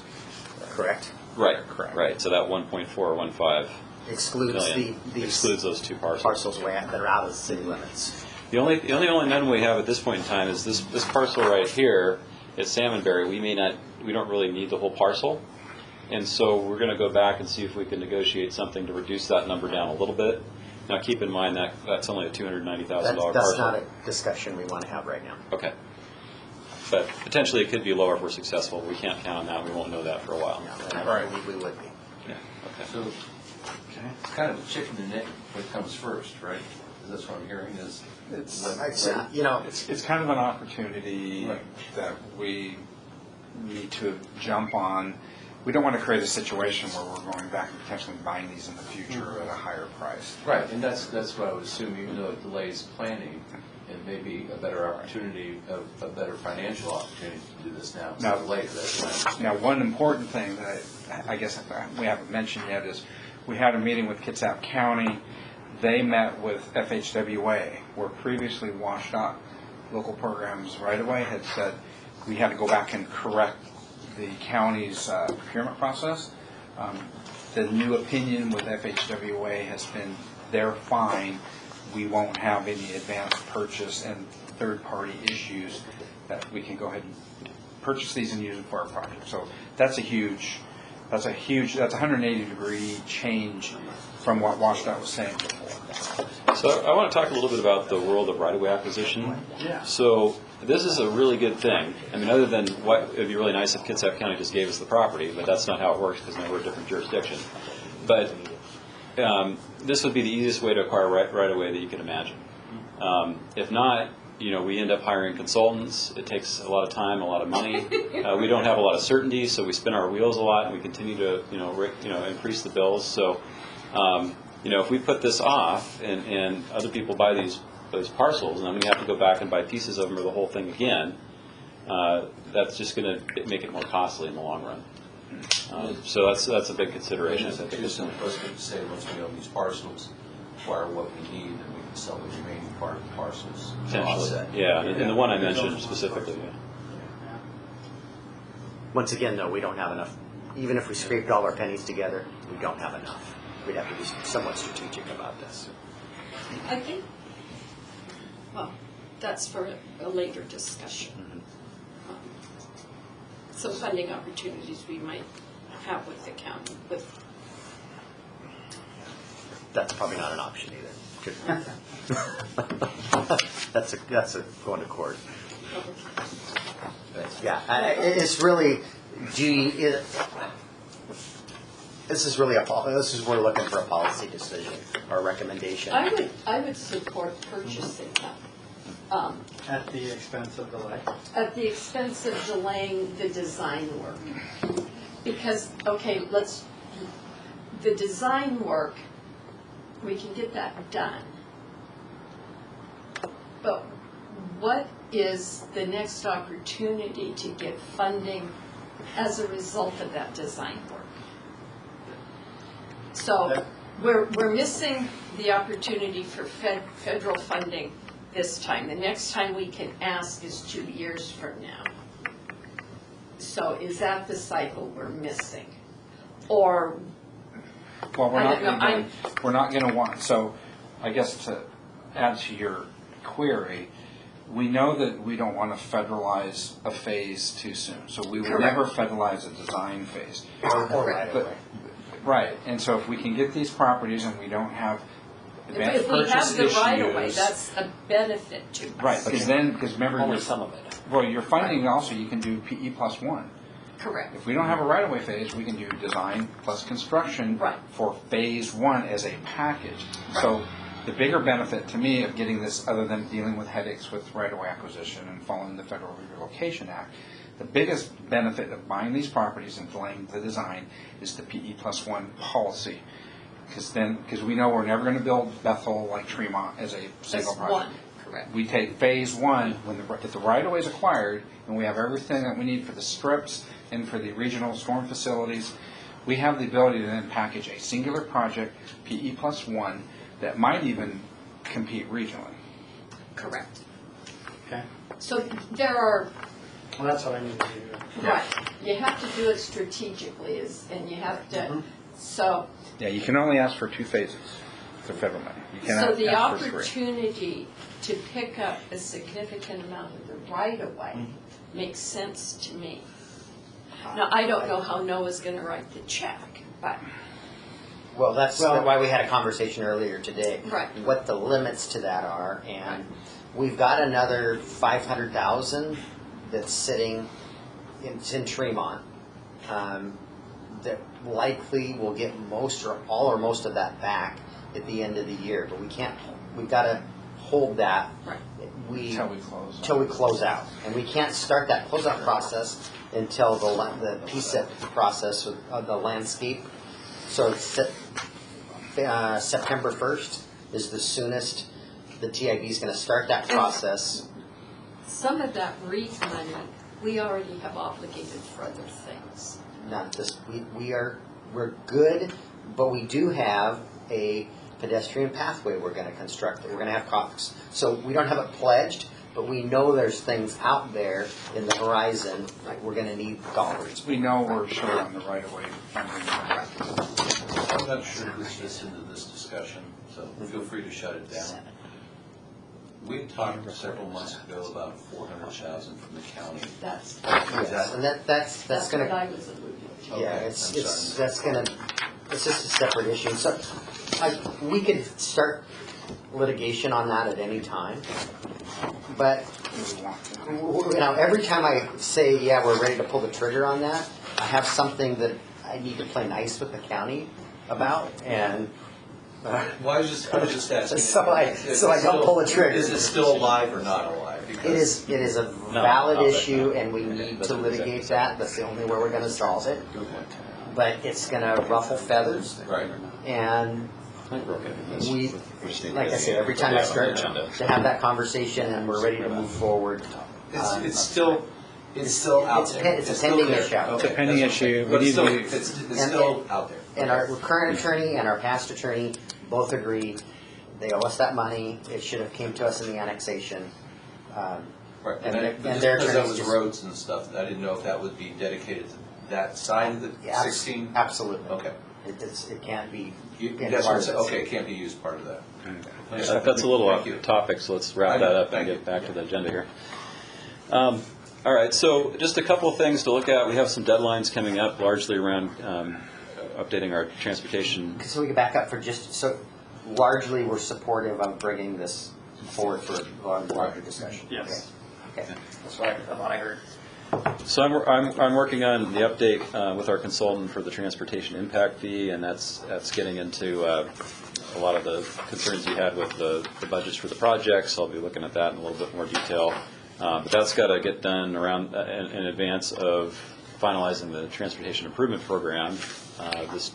correct? Right, Correct. right. So that 1.415 Excludes million these excludes those two parcels. parcels that are out of the city limits. The only unknown we have at this point in time is this parcel right here at Salmonberry. We don't really need the whole parcel, and so we're going to go back and see if we can negotiate something to reduce that number down a little bit. Now, keep in mind that that's only a $290,000 parcel. That's not a discussion we want to have right now. Okay, but potentially it could be lower if we're successful. We can't count on that. We won't know that for a while. No, and I Right. don't believe we would be. Yeah. Okay. So, it's kind of a chicken and egg, what comes first, right? That's what I'm hearing is. It's It's kind of an opportunity Right. that we need to jump on. We don't want to create a situation where we're going back and potentially buying these in the future at a higher price. Right, and that's what I would assume, even though it delays planning, it may be a better opportunity, a better financial opportunity to do this now instead of later. That's right. Now, one important thing that I guess we haven't mentioned yet is we had a meeting with Kitsap County. they met with FHWA, where previously WashDOT local programs right away had said we had to go back and correct the county's procurement process. The new opinion with FHWA has been they're fine. We won't have any advanced purchase and third-party issues, that we can go ahead and purchase these and use them for our project. So that's a 180-degree change from what WashDOT was saying before. So I want to talk a little bit about the world of right-of-way acquisition. Yeah. So this is a really good thing. I mean, other than what, it'd be really nice if Kitsap County just gave us the property, but that's not how it works because now we're a different jurisdiction. But this would be the easiest way to acquire right-of-way that you can imagine. If not, we end up hiring consultants. It takes a lot of time, a lot of money. We don't have a lot of certainty, so we spin our wheels a lot, and we continue to, increase the bills. So, if we put this off and other people buy these parcels, and then we have to go back and buy pieces of them or the whole thing again, that's just going to make it more costly in the long run. So that's a big consideration. It's too simplistic to say once we own these parcels, acquire what we need, and we can sell the remaining part of the parcels. Potentially, yeah. And the one I mentioned specifically, yeah. Once again, though, we don't have enough. Even if we scraped all our pennies together, we don't have enough. We'd have to be somewhat strategic about this. I think, well, that's for a later discussion. Some funding opportunities we might have with the county, That's probably not an option either. That's a going to court. Yeah, it's really. This is really we're looking for a policy decision or a recommendation. I would support purchasing them. At the expense of delay. At the expense of delaying the design work. Because, the design work, we can get that done. But what is the next opportunity to get funding as a result of that design work? So we're missing the opportunity for federal funding this time. The next time we can ask is 2 years from now. So is that the cycle we're missing? Or, Well, we're I not don't know, going to want. So, I guess to add to your query, we know that we don't want to federalize a phase too soon. So we would Correct. never federalize a design phase. Right away. Right, and so if we can get these properties and we don't have advanced if we have purchase the right of way, issues- that's a benefit to us. Right, because remember, Only some of it. well, your funding also, you can do PE plus one. Correct. If we don't have a right-of-way phase, we can do design plus construction Right. for phase one as a package. So the bigger benefit to me of getting this, other than dealing with headaches with right-of-way acquisition and following the Federal Relocation Act, the biggest benefit of buying these properties and delaying the design is the PE plus one policy. Because we know we're never going to build Bethel like Tremont as a single That's project. one, correct. We take phase one, if the right-of-way is acquired, and we have everything that we need for the strips and for the regional storm facilities, we have the ability to then package a singular project, PE plus one, that might even compete regionally. Correct. Okay. So there are, Well, that's what I need to do. right, you have to do it strategically, and you have to, so Yeah, you can only ask for 2 phases for federal money. You cannot the ask for 3. opportunity to pick up a significant amount of the right-of-way makes sense to me. Now, I don't know how Noah's gonna write the check, but, Well, that's why we had a conversation earlier today. Right. What the limits to that are, and we've got another 500,000 that's sitting in Tremont. That likely will get most or all or most of that back at the end of the year, but we've got to hold that. Right. Until we close. Till we close out, and we can't start that closeout process until the PSIP process of the landscape. So September 1st is the soonest the TIB is going to start that process. some of that REIT money, we already have obligated for other things. Not this. We're good, but we do have a pedestrian pathway we're gonna construct, that we're gonna have costs. So we don't have it pledged, but we know there's things out there in the horizon, like we're gonna need dollars. We know we're short on the right of way. I'm not sure this fits into this discussion, so feel free to shut it down. We talked several months ago about 400,000 from the county. That's Yes, and that's what gonna, I was alluding to. yeah, Okay, it's, I'm it's, sorry. that's gonna, it's just a separate issue. So, we could start litigation on that at any time, but you know, every time I say, yeah, we're ready to pull the trigger on that, I have something that I need to play nice with the county about, and Well, I was just asking. So I don't pull the trigger. Is it still alive or not alive? Because it is a valid not issue, that. and we need That's to what litigate exactly. that. That's the only way we're gonna solve it. But it's gonna ruffle feathers, Right. and I think we're okay with this. we, just need to like I get said, the every time I update on the start agenda. to have that conversation and we're ready to move forward. It's still out it's there. it's a still pending there. issue. Okay, It's a pending that's okay. issue. We But need still, to- it's And- still out there. And our current attorney and our past attorney both agree, they owe us that money, it should have came to us in the annexation. Right, And and their- just and their because that attorneys was just- roads and stuff, I didn't know if that would be dedicated to that side of the Yeah, 16? Absolutely. Okay. It can't be. That's what I'm saying, okay, it can't be used part of that. That's a little Thank off you. topic, so let's wrap that up and Thank you. get back to the agenda here. All right, so just a couple of things to look at. We have some deadlines coming up, largely around updating our transportation. So we can back up for just, so largely we're supportive of bringing this forward for a larger discussion. Yes. Okay. Okay. That's what I thought I heard. So I'm working on the update with our consultant for the transportation impact fee, and that's getting into a lot of the concerns you had with the budgets for the projects. I'll be looking at that in a little bit more detail. But that's got to get done around in advance of finalizing the transportation improvement program,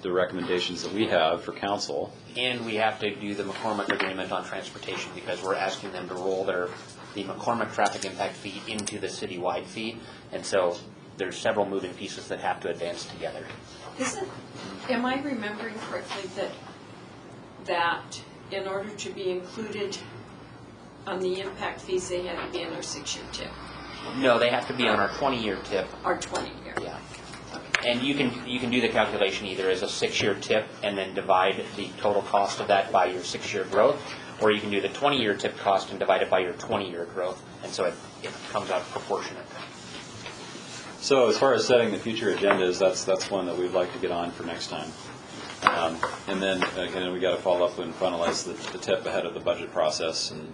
the recommendations that we have for council. And we have to do the McCormick agreement on transportation because we're asking them to roll the McCormick traffic impact fee into the citywide fee. And so there's several moving pieces that have to advance together. Am I remembering correctly that in order to be included on the impact fees, they had to be in our 6-year tip, No, they have to be on our 20-year tip. our 20-year? Yeah. And you can do the calculation either as a 6-year tip and then divide the total cost of that by your 6-year growth, or you can do the 20-year tip cost and divide it by your 20-year growth, and so it comes out proportionate. So as far as setting the future agendas, that's one that we'd like to get on for next time. And then, again, we got to follow up and finalize the tip ahead of the budget process, and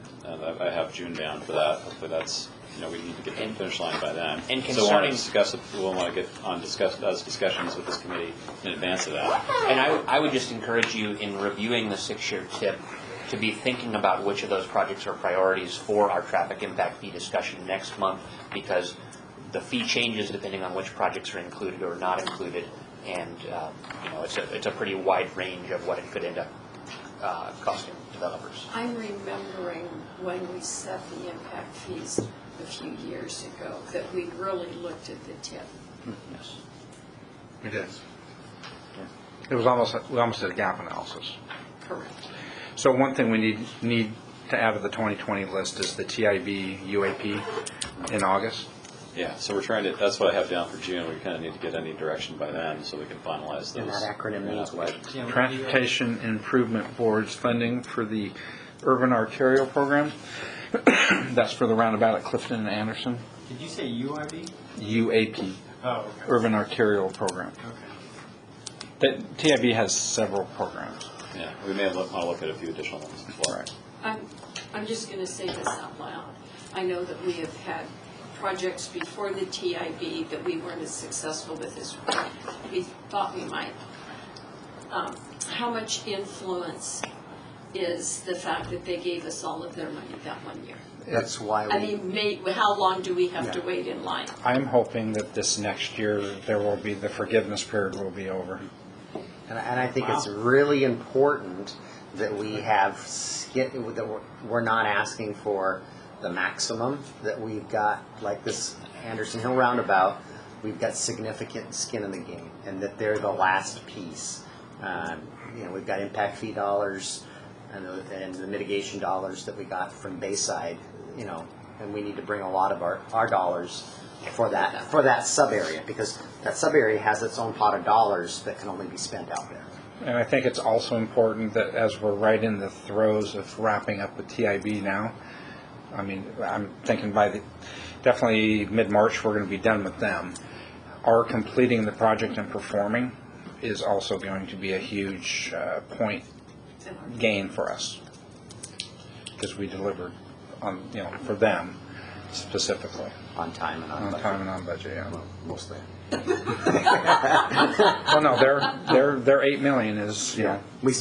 I have June down for that. Hopefully that's, we need to get to the finish line by then. And So we'll want to concerning- discuss it, we'll want to get on those discussions with this committee in advance of that. And I would just encourage you in reviewing the 6-year tip to be thinking about which of those projects are priorities for our traffic impact fee discussion next month, because the fee changes depending on which projects are included or not included, and it's a pretty wide range of what it could end up costing developers. I'm remembering when we set the impact fees a few years ago, that we really looked at the tip. Yes. We did. It was we almost did a gap analysis. Correct. So one thing we need to add to the 2020 list is the TIB UAP in August. Yeah, so we're trying to, that's what I have down for June. We kind of need to get any direction by then so we can finalize those. And that acronym means what? Transportation Improvement Board's funding for the Urban Arterial Program. That's for the roundabout at Clifton and Anderson. Did you say UIB? UAP, Oh, okay. Urban Arterial Program. Okay. That TIB has several programs. Yeah, we may want to look at a few additional ones as well. Right. I'm just going to say this out loud. I know that we have had projects before the TIB that we weren't as successful with as we thought we might. How much influence is the fact that they gave us all of their money that 1 year? That's why I we, mean, how long do we have to wait in line? I'm hoping that this next year the forgiveness period will be over. and I think it's really important that we have that we're not asking for the maximum, that we've got, like this Anderson Hill roundabout, we've got significant skin in the game, and that they're the last piece. We've got impact fee dollars and the mitigation dollars that we got from Bayside, you know, and we need to bring a lot of our dollars for that sub area, because that sub area has its own pot of dollars that can only be spent out there. And I think it's also important that as we're right in the throes of wrapping up with TIB now, I mean, I'm thinking definitely mid-March, we're going to be done with them. Our completing the project and performing is also going to be a huge point gain for us, because we delivered on, you know, for them specifically. On time and on budget. On time and on budget, yeah. Well, mostly. Well, no, their 8 million is, you know, We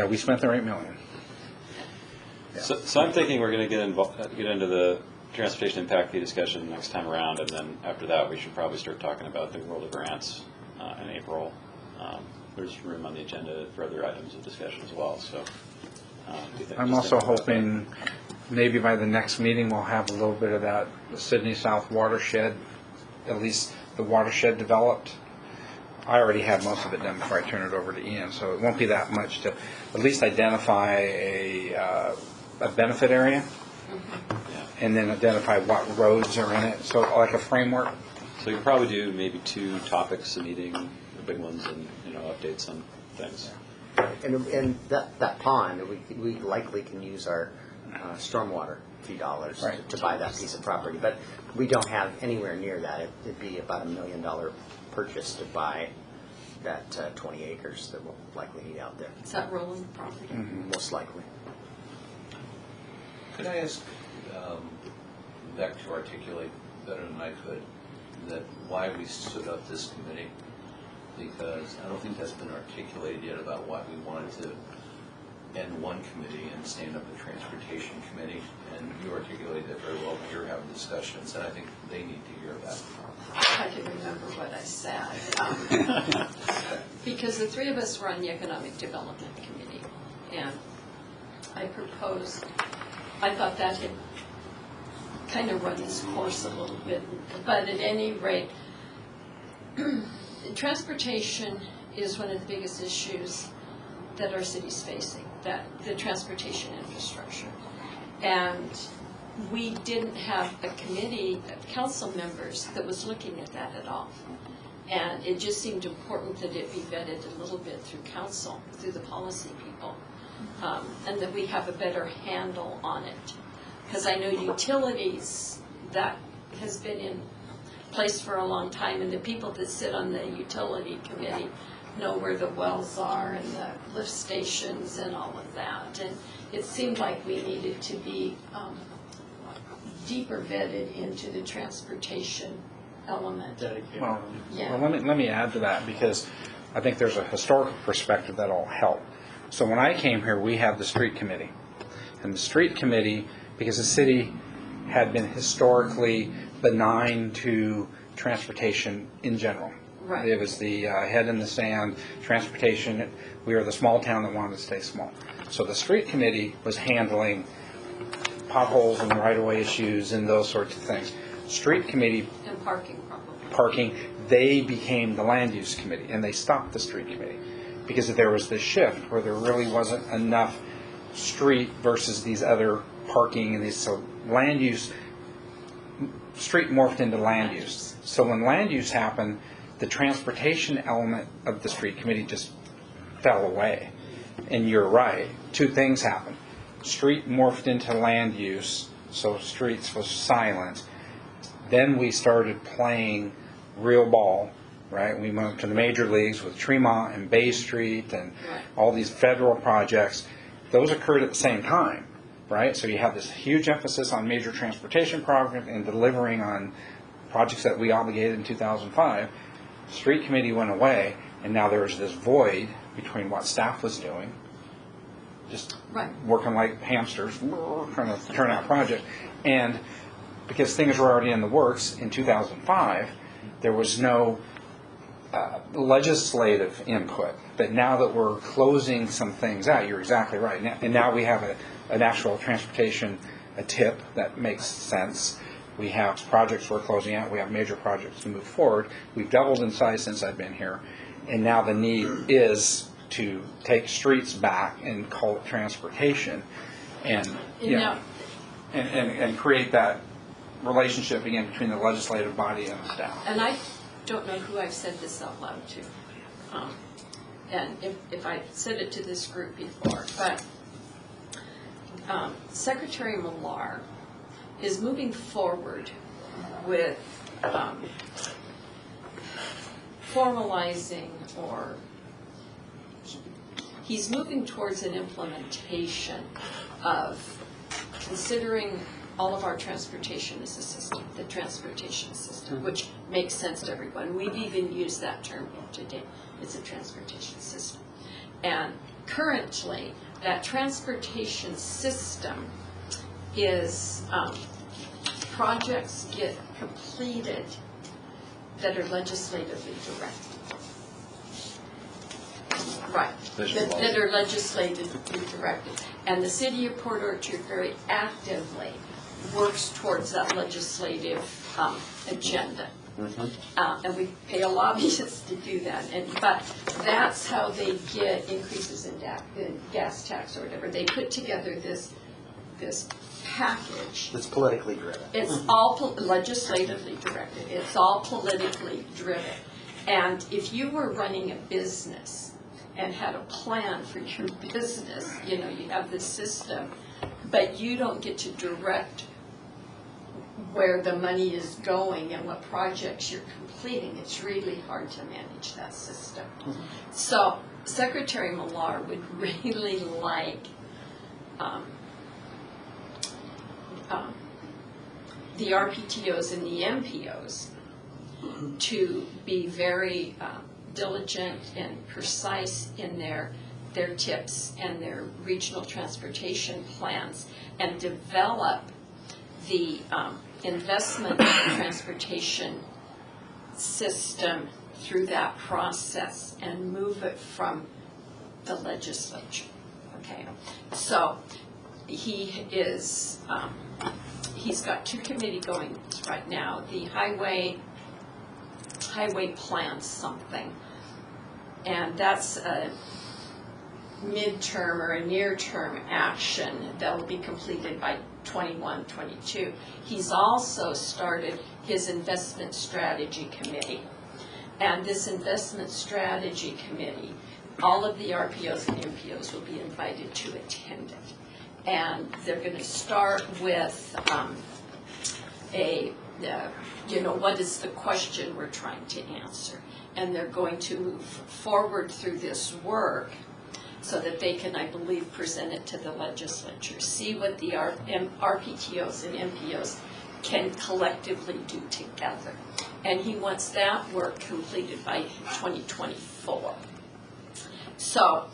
we spent their 8 million. So I'm thinking we're going to get into the transportation impact fee discussion next time around, and then after that, we should probably start talking about the World of Grants in April. There's room on the agenda for other items of discussion as well. So I'm also hoping maybe by the next meeting we'll have a little bit of that Sydney South watershed, at least the watershed developed. I already have most of it done before I turn it over to Ian, so it won't be that much to at least identify a benefit area, and then identify what roads are in it. So like a framework. So you can probably do maybe 2 topics a meeting, the big ones, and updates on things. And that pond, we likely can use our stormwater fee dollars to buy that piece of property, but we don't have anywhere near that. It'd be about $1 million purchase to buy that 20 acres that we'll likely need out there. Is that rolling property? Most likely. Could I ask Beck to articulate better than I could that why we stood up this committee? Because I don't think that's been articulated yet about why we wanted to end one committee and stand up the transportation committee. And you articulated that very well when you were having discussions, and I think they need to hear that. I can remember what I said. Because the 3 of us were on the Economic Development Committee, and I proposed, I thought that had kind of run its course a little bit, but at any rate, transportation is one of the biggest issues that our city's facing, that the transportation infrastructure. And we didn't have a committee of council members that was looking at that at all. And it just seemed important that it be vetted a little bit through council, through the policy people, and that we have a better handle on it. Because I know utilities, that has been in place for a long time, and the people that sit on the utility committee know where the wells are and the lift stations and all of that. And it seemed like we needed to be deeper vetted into the transportation element. Well, Yeah. well, let me add to that, because I think there's a historical perspective that'll help. So when I came here, we have the street committee, and the street committee, because the city had been historically benign to transportation in general. Right. It was the head in the sand, transportation. We were the small town that wanted to stay small. So the street committee was handling potholes and right-of-way issues and those sorts of things. Street committee, And parking probably. parking, they became the land use committee, and they stopped the street committee because there was this shift where there really wasn't enough street versus these other parking and these. So land use, street morphed into land use. So when land use happened, the transportation element of the street committee just fell away. And you're right, 2 things happened. Street morphed into land use, so streets was silent. Then we started playing real ball, right? We went to the major leagues with Tremont and Bay Street and all these federal projects. Those occurred at the same time, right? So you have this huge emphasis on major transportation projects and delivering on projects that we obligated in 2005. Street committee went away, and now there's this void between what staff was doing, just working like hamsters, trying to turn out projects, and because things were already in the works in 2005, there was no legislative input. But now that we're closing some things out, you're exactly right. And now we have an actual transportation, a tip that makes sense. We have projects we're closing out. We have major projects to move forward. We've doubled in size since I've been here. And now the need is to take streets back and call it transportation, and you know, and create that relationship again between the legislative body and the staff. And I don't know who I've said this out loud to, and if I've said it to this group before, but Secretary Millar is moving forward with formalizing, or he's moving towards an implementation of considering all of our transportation as a system, the transportation system, which makes sense to everyone. We've even used that term today. It's a transportation system. And currently, that transportation system is projects get completed that are legislatively directed. Right, that are legislatively directed. And the city of Port Orchard very actively works towards that legislative agenda. And we pay a lobbyist to do that. But that's how they get increases in gas tax or whatever. They put together this package. It's politically driven. It's all legislatively directed. It's all politically driven. And if you were running a business and had a plan for your business, you know, you have this system, but you don't get to direct where the money is going and what projects you're completing, it's really hard to manage that system. So Secretary Millar would really like the RPTOs and the MPOs to be very diligent and precise in their tips and their regional transportation plans, and develop the investment transportation system through that process and move it from the legislature. Okay, so he is he's got two committee going right now. The highway plan something, and that's a midterm or a near-term action that will be completed by 21, 22. He's also started his investment strategy committee, and this investment strategy committee, all of the RPOs and MPOs will be invited to attend it, and they're going to start with what is the question we're trying to answer, and they're going to move forward through this work so that they can, I believe, present it to the legislature, see what the RPTOs and MPOs can collectively do together. And he wants that work completed by 2024. So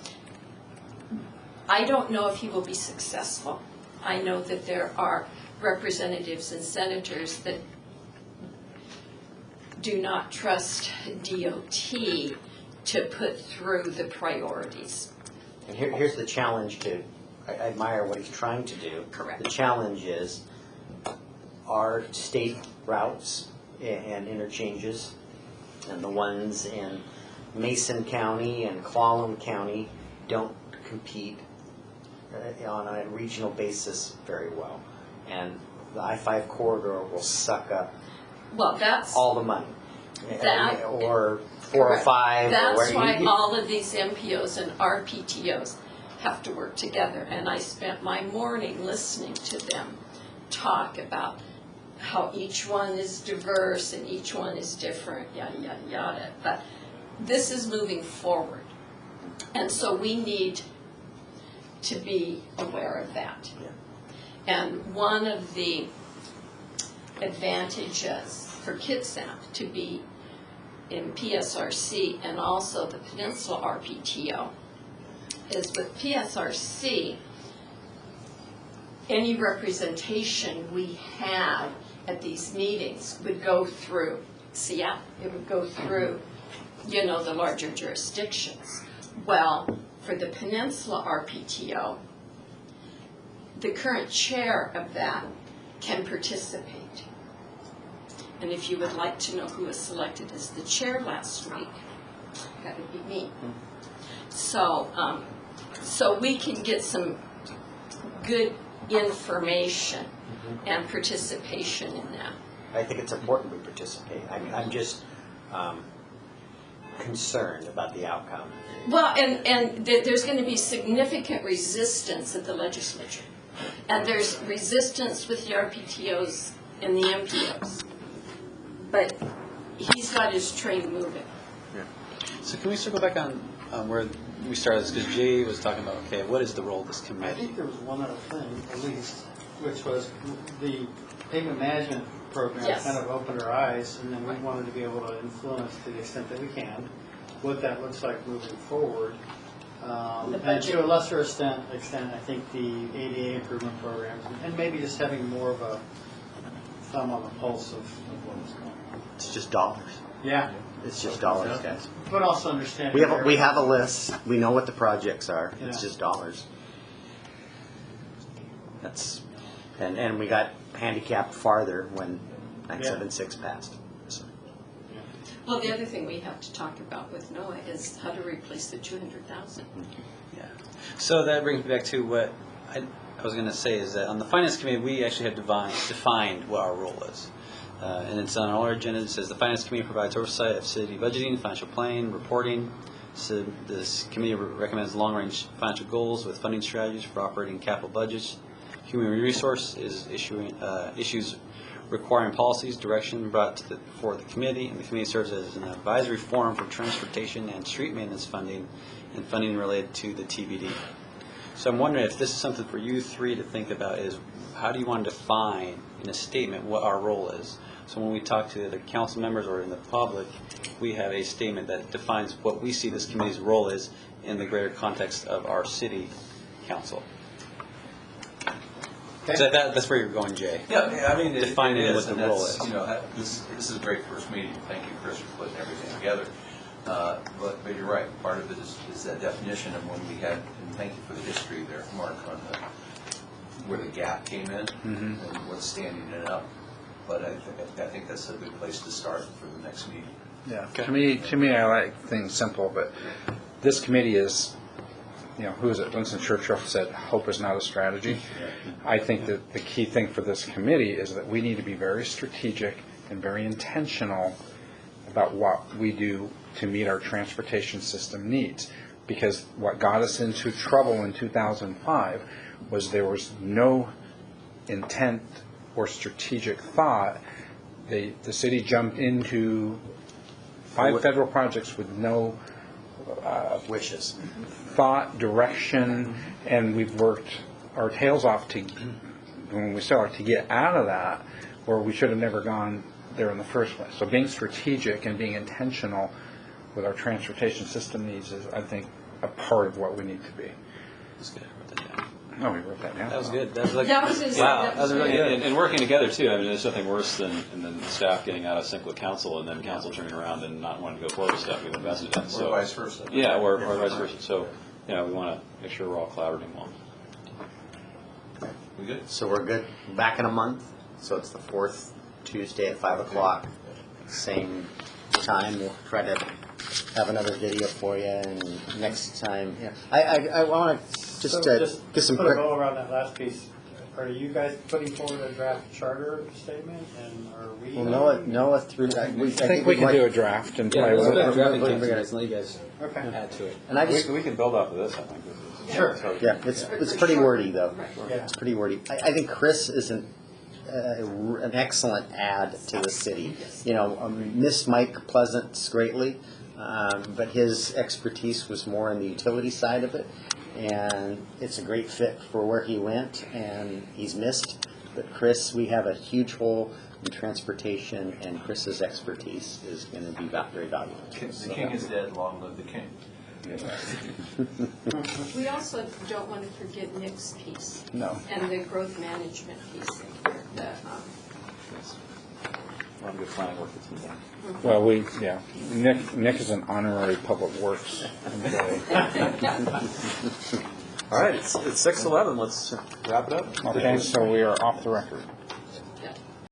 I don't know if he will be successful. I know that there are representatives and senators that do not trust DOT to put through the priorities. And here's the challenge I admire what he's trying to do. Correct. The challenge is our state routes and interchanges, and the ones in Mason County and Clallam County don't compete on a regional basis very well. And the I-5 corridor will suck up all the money. Or 405. That's why all of these MPOs and RPTOs have to work together. And I spent my morning listening to them talk about how each one is diverse and each one is different, yada, yada, yada. But this is moving forward. And so we need to be aware of that. And one of the advantages for Kitsap to be in PSRC and also the Peninsula RPTO is with PSRC, any representation we had at these meetings would go through Seattle. It would go through, the larger jurisdictions. Well, for the Peninsula RPTO, the current chair of that can participate. And if you would like to know who was selected as the chair last week, that would be me. So, so we can get some good information and participation in that. I think it's important we participate. I'm just concerned about the outcome. Well, and there's going to be significant resistance at the legislature. And there's resistance with the RPTOs and the MPOs. But he's got his train moving. So can we circle back on where we started this? Because Jay was talking about, okay, what is the role of this I committee? think there was one other thing, at least, which was the payment management program Yes. kind of opened our eyes, and then we wanted to be able to influence to the extent that we can what that looks like moving forward. The And budget. to a lesser extent, I think the ADA improvement programs, and maybe just having more of a thumb on the pulse of what was going on. It's just dollars. Yeah, It's just dollars, guys. but also understanding. We have a list. We know what the projects are. It's Yeah. just dollars. And we got handicapped farther when 976 passed. So, Well, the other thing we have to talk about with NOAA is how to replace the 200,000. Yeah. So that brings me back to what I was going to say is that on the Finance Committee, we actually have defined what our role is. And it's on all our agendas. It says the Finance Committee provides oversight of city budgeting, financial planning, reporting. So this committee recommends long-range financial goals with funding strategies for operating capital budgets. Human resource is issues requiring policies, direction brought before the committee, and the committee serves as an advisory forum for transportation and street maintenance funding and funding related to the TBD. So I'm wondering if this is something for you three to think about is how do you want to define in a statement what our role is? So when we talk to the council members or in the public, we have a statement that defines what we see this committee's role is in the greater context of our city council. Okay. So that's where you're going, Jay. Yeah, I mean, it Defining is, what the and role that's, is. you know, this is a great first meeting. Thank you, Chris, for putting everything together. But you're right, part of it is that definition of when we had, and thank you for the history there, Mark, on where the gap came in and what's standing it up. But I think that's a good place to start for the next meeting. Yeah, to me, I like things simple, but this committee is, who is it? Winston Churchill said, hope is not a strategy. I think that the key thing for this committee is that we need to be very strategic and very intentional about what we do to meet our transportation system needs. Because what got us into trouble in 2005 was there was no intent or strategic thought. The city jumped into 5 federal projects with no wishes. thought, direction, and we've worked our tails off to, when we start, to get out of that, where we should have never gone there in the first place. So being strategic and being intentional with our transportation system needs is, I think, a part of what we need to be. That's good. I wrote that down. Oh, we wrote that down. That was good. That was like, That was his- wow. that That was was really great. good. And working together too, I mean, there's nothing worse than staff getting out of sync with council and then council turning around and not wanting to go forward with stuff we've invested in. Or So vice versa. yeah, or vice versa. So, we want to make sure we're all collaborating well. We good? So we're good. Back in a month. So it's the 4th Tuesday at 5 o'clock. Same time. We'll try to have another video for you. And next time, I want to just get some put a quick. bow around that last piece. Are you guys putting forward a draft charter statement, and are we? Well, Noah through. I think we can do a draft and play with it. Let you guys Okay. add to it. And I just We can build off of this, I think. Sure. yeah, it's pretty wordy though. Yeah. It's pretty wordy. I think Chris is an excellent add to the city. Missed Mike Pleasance greatly, but his expertise was more on the utility side of it, and it's a great fit for where he went, and he's missed. But Chris, we have a huge hole in transportation, and Chris's expertise is going to be very valuable. The king is dead, long live the king. We also don't want to forget Nick's piece. No. And the growth management piece in here. A lot of good planning work that's been done. Well, Nick is an honorary public works employee. All right, it's 6:11. Let's wrap it up. Okay, so we are off the record.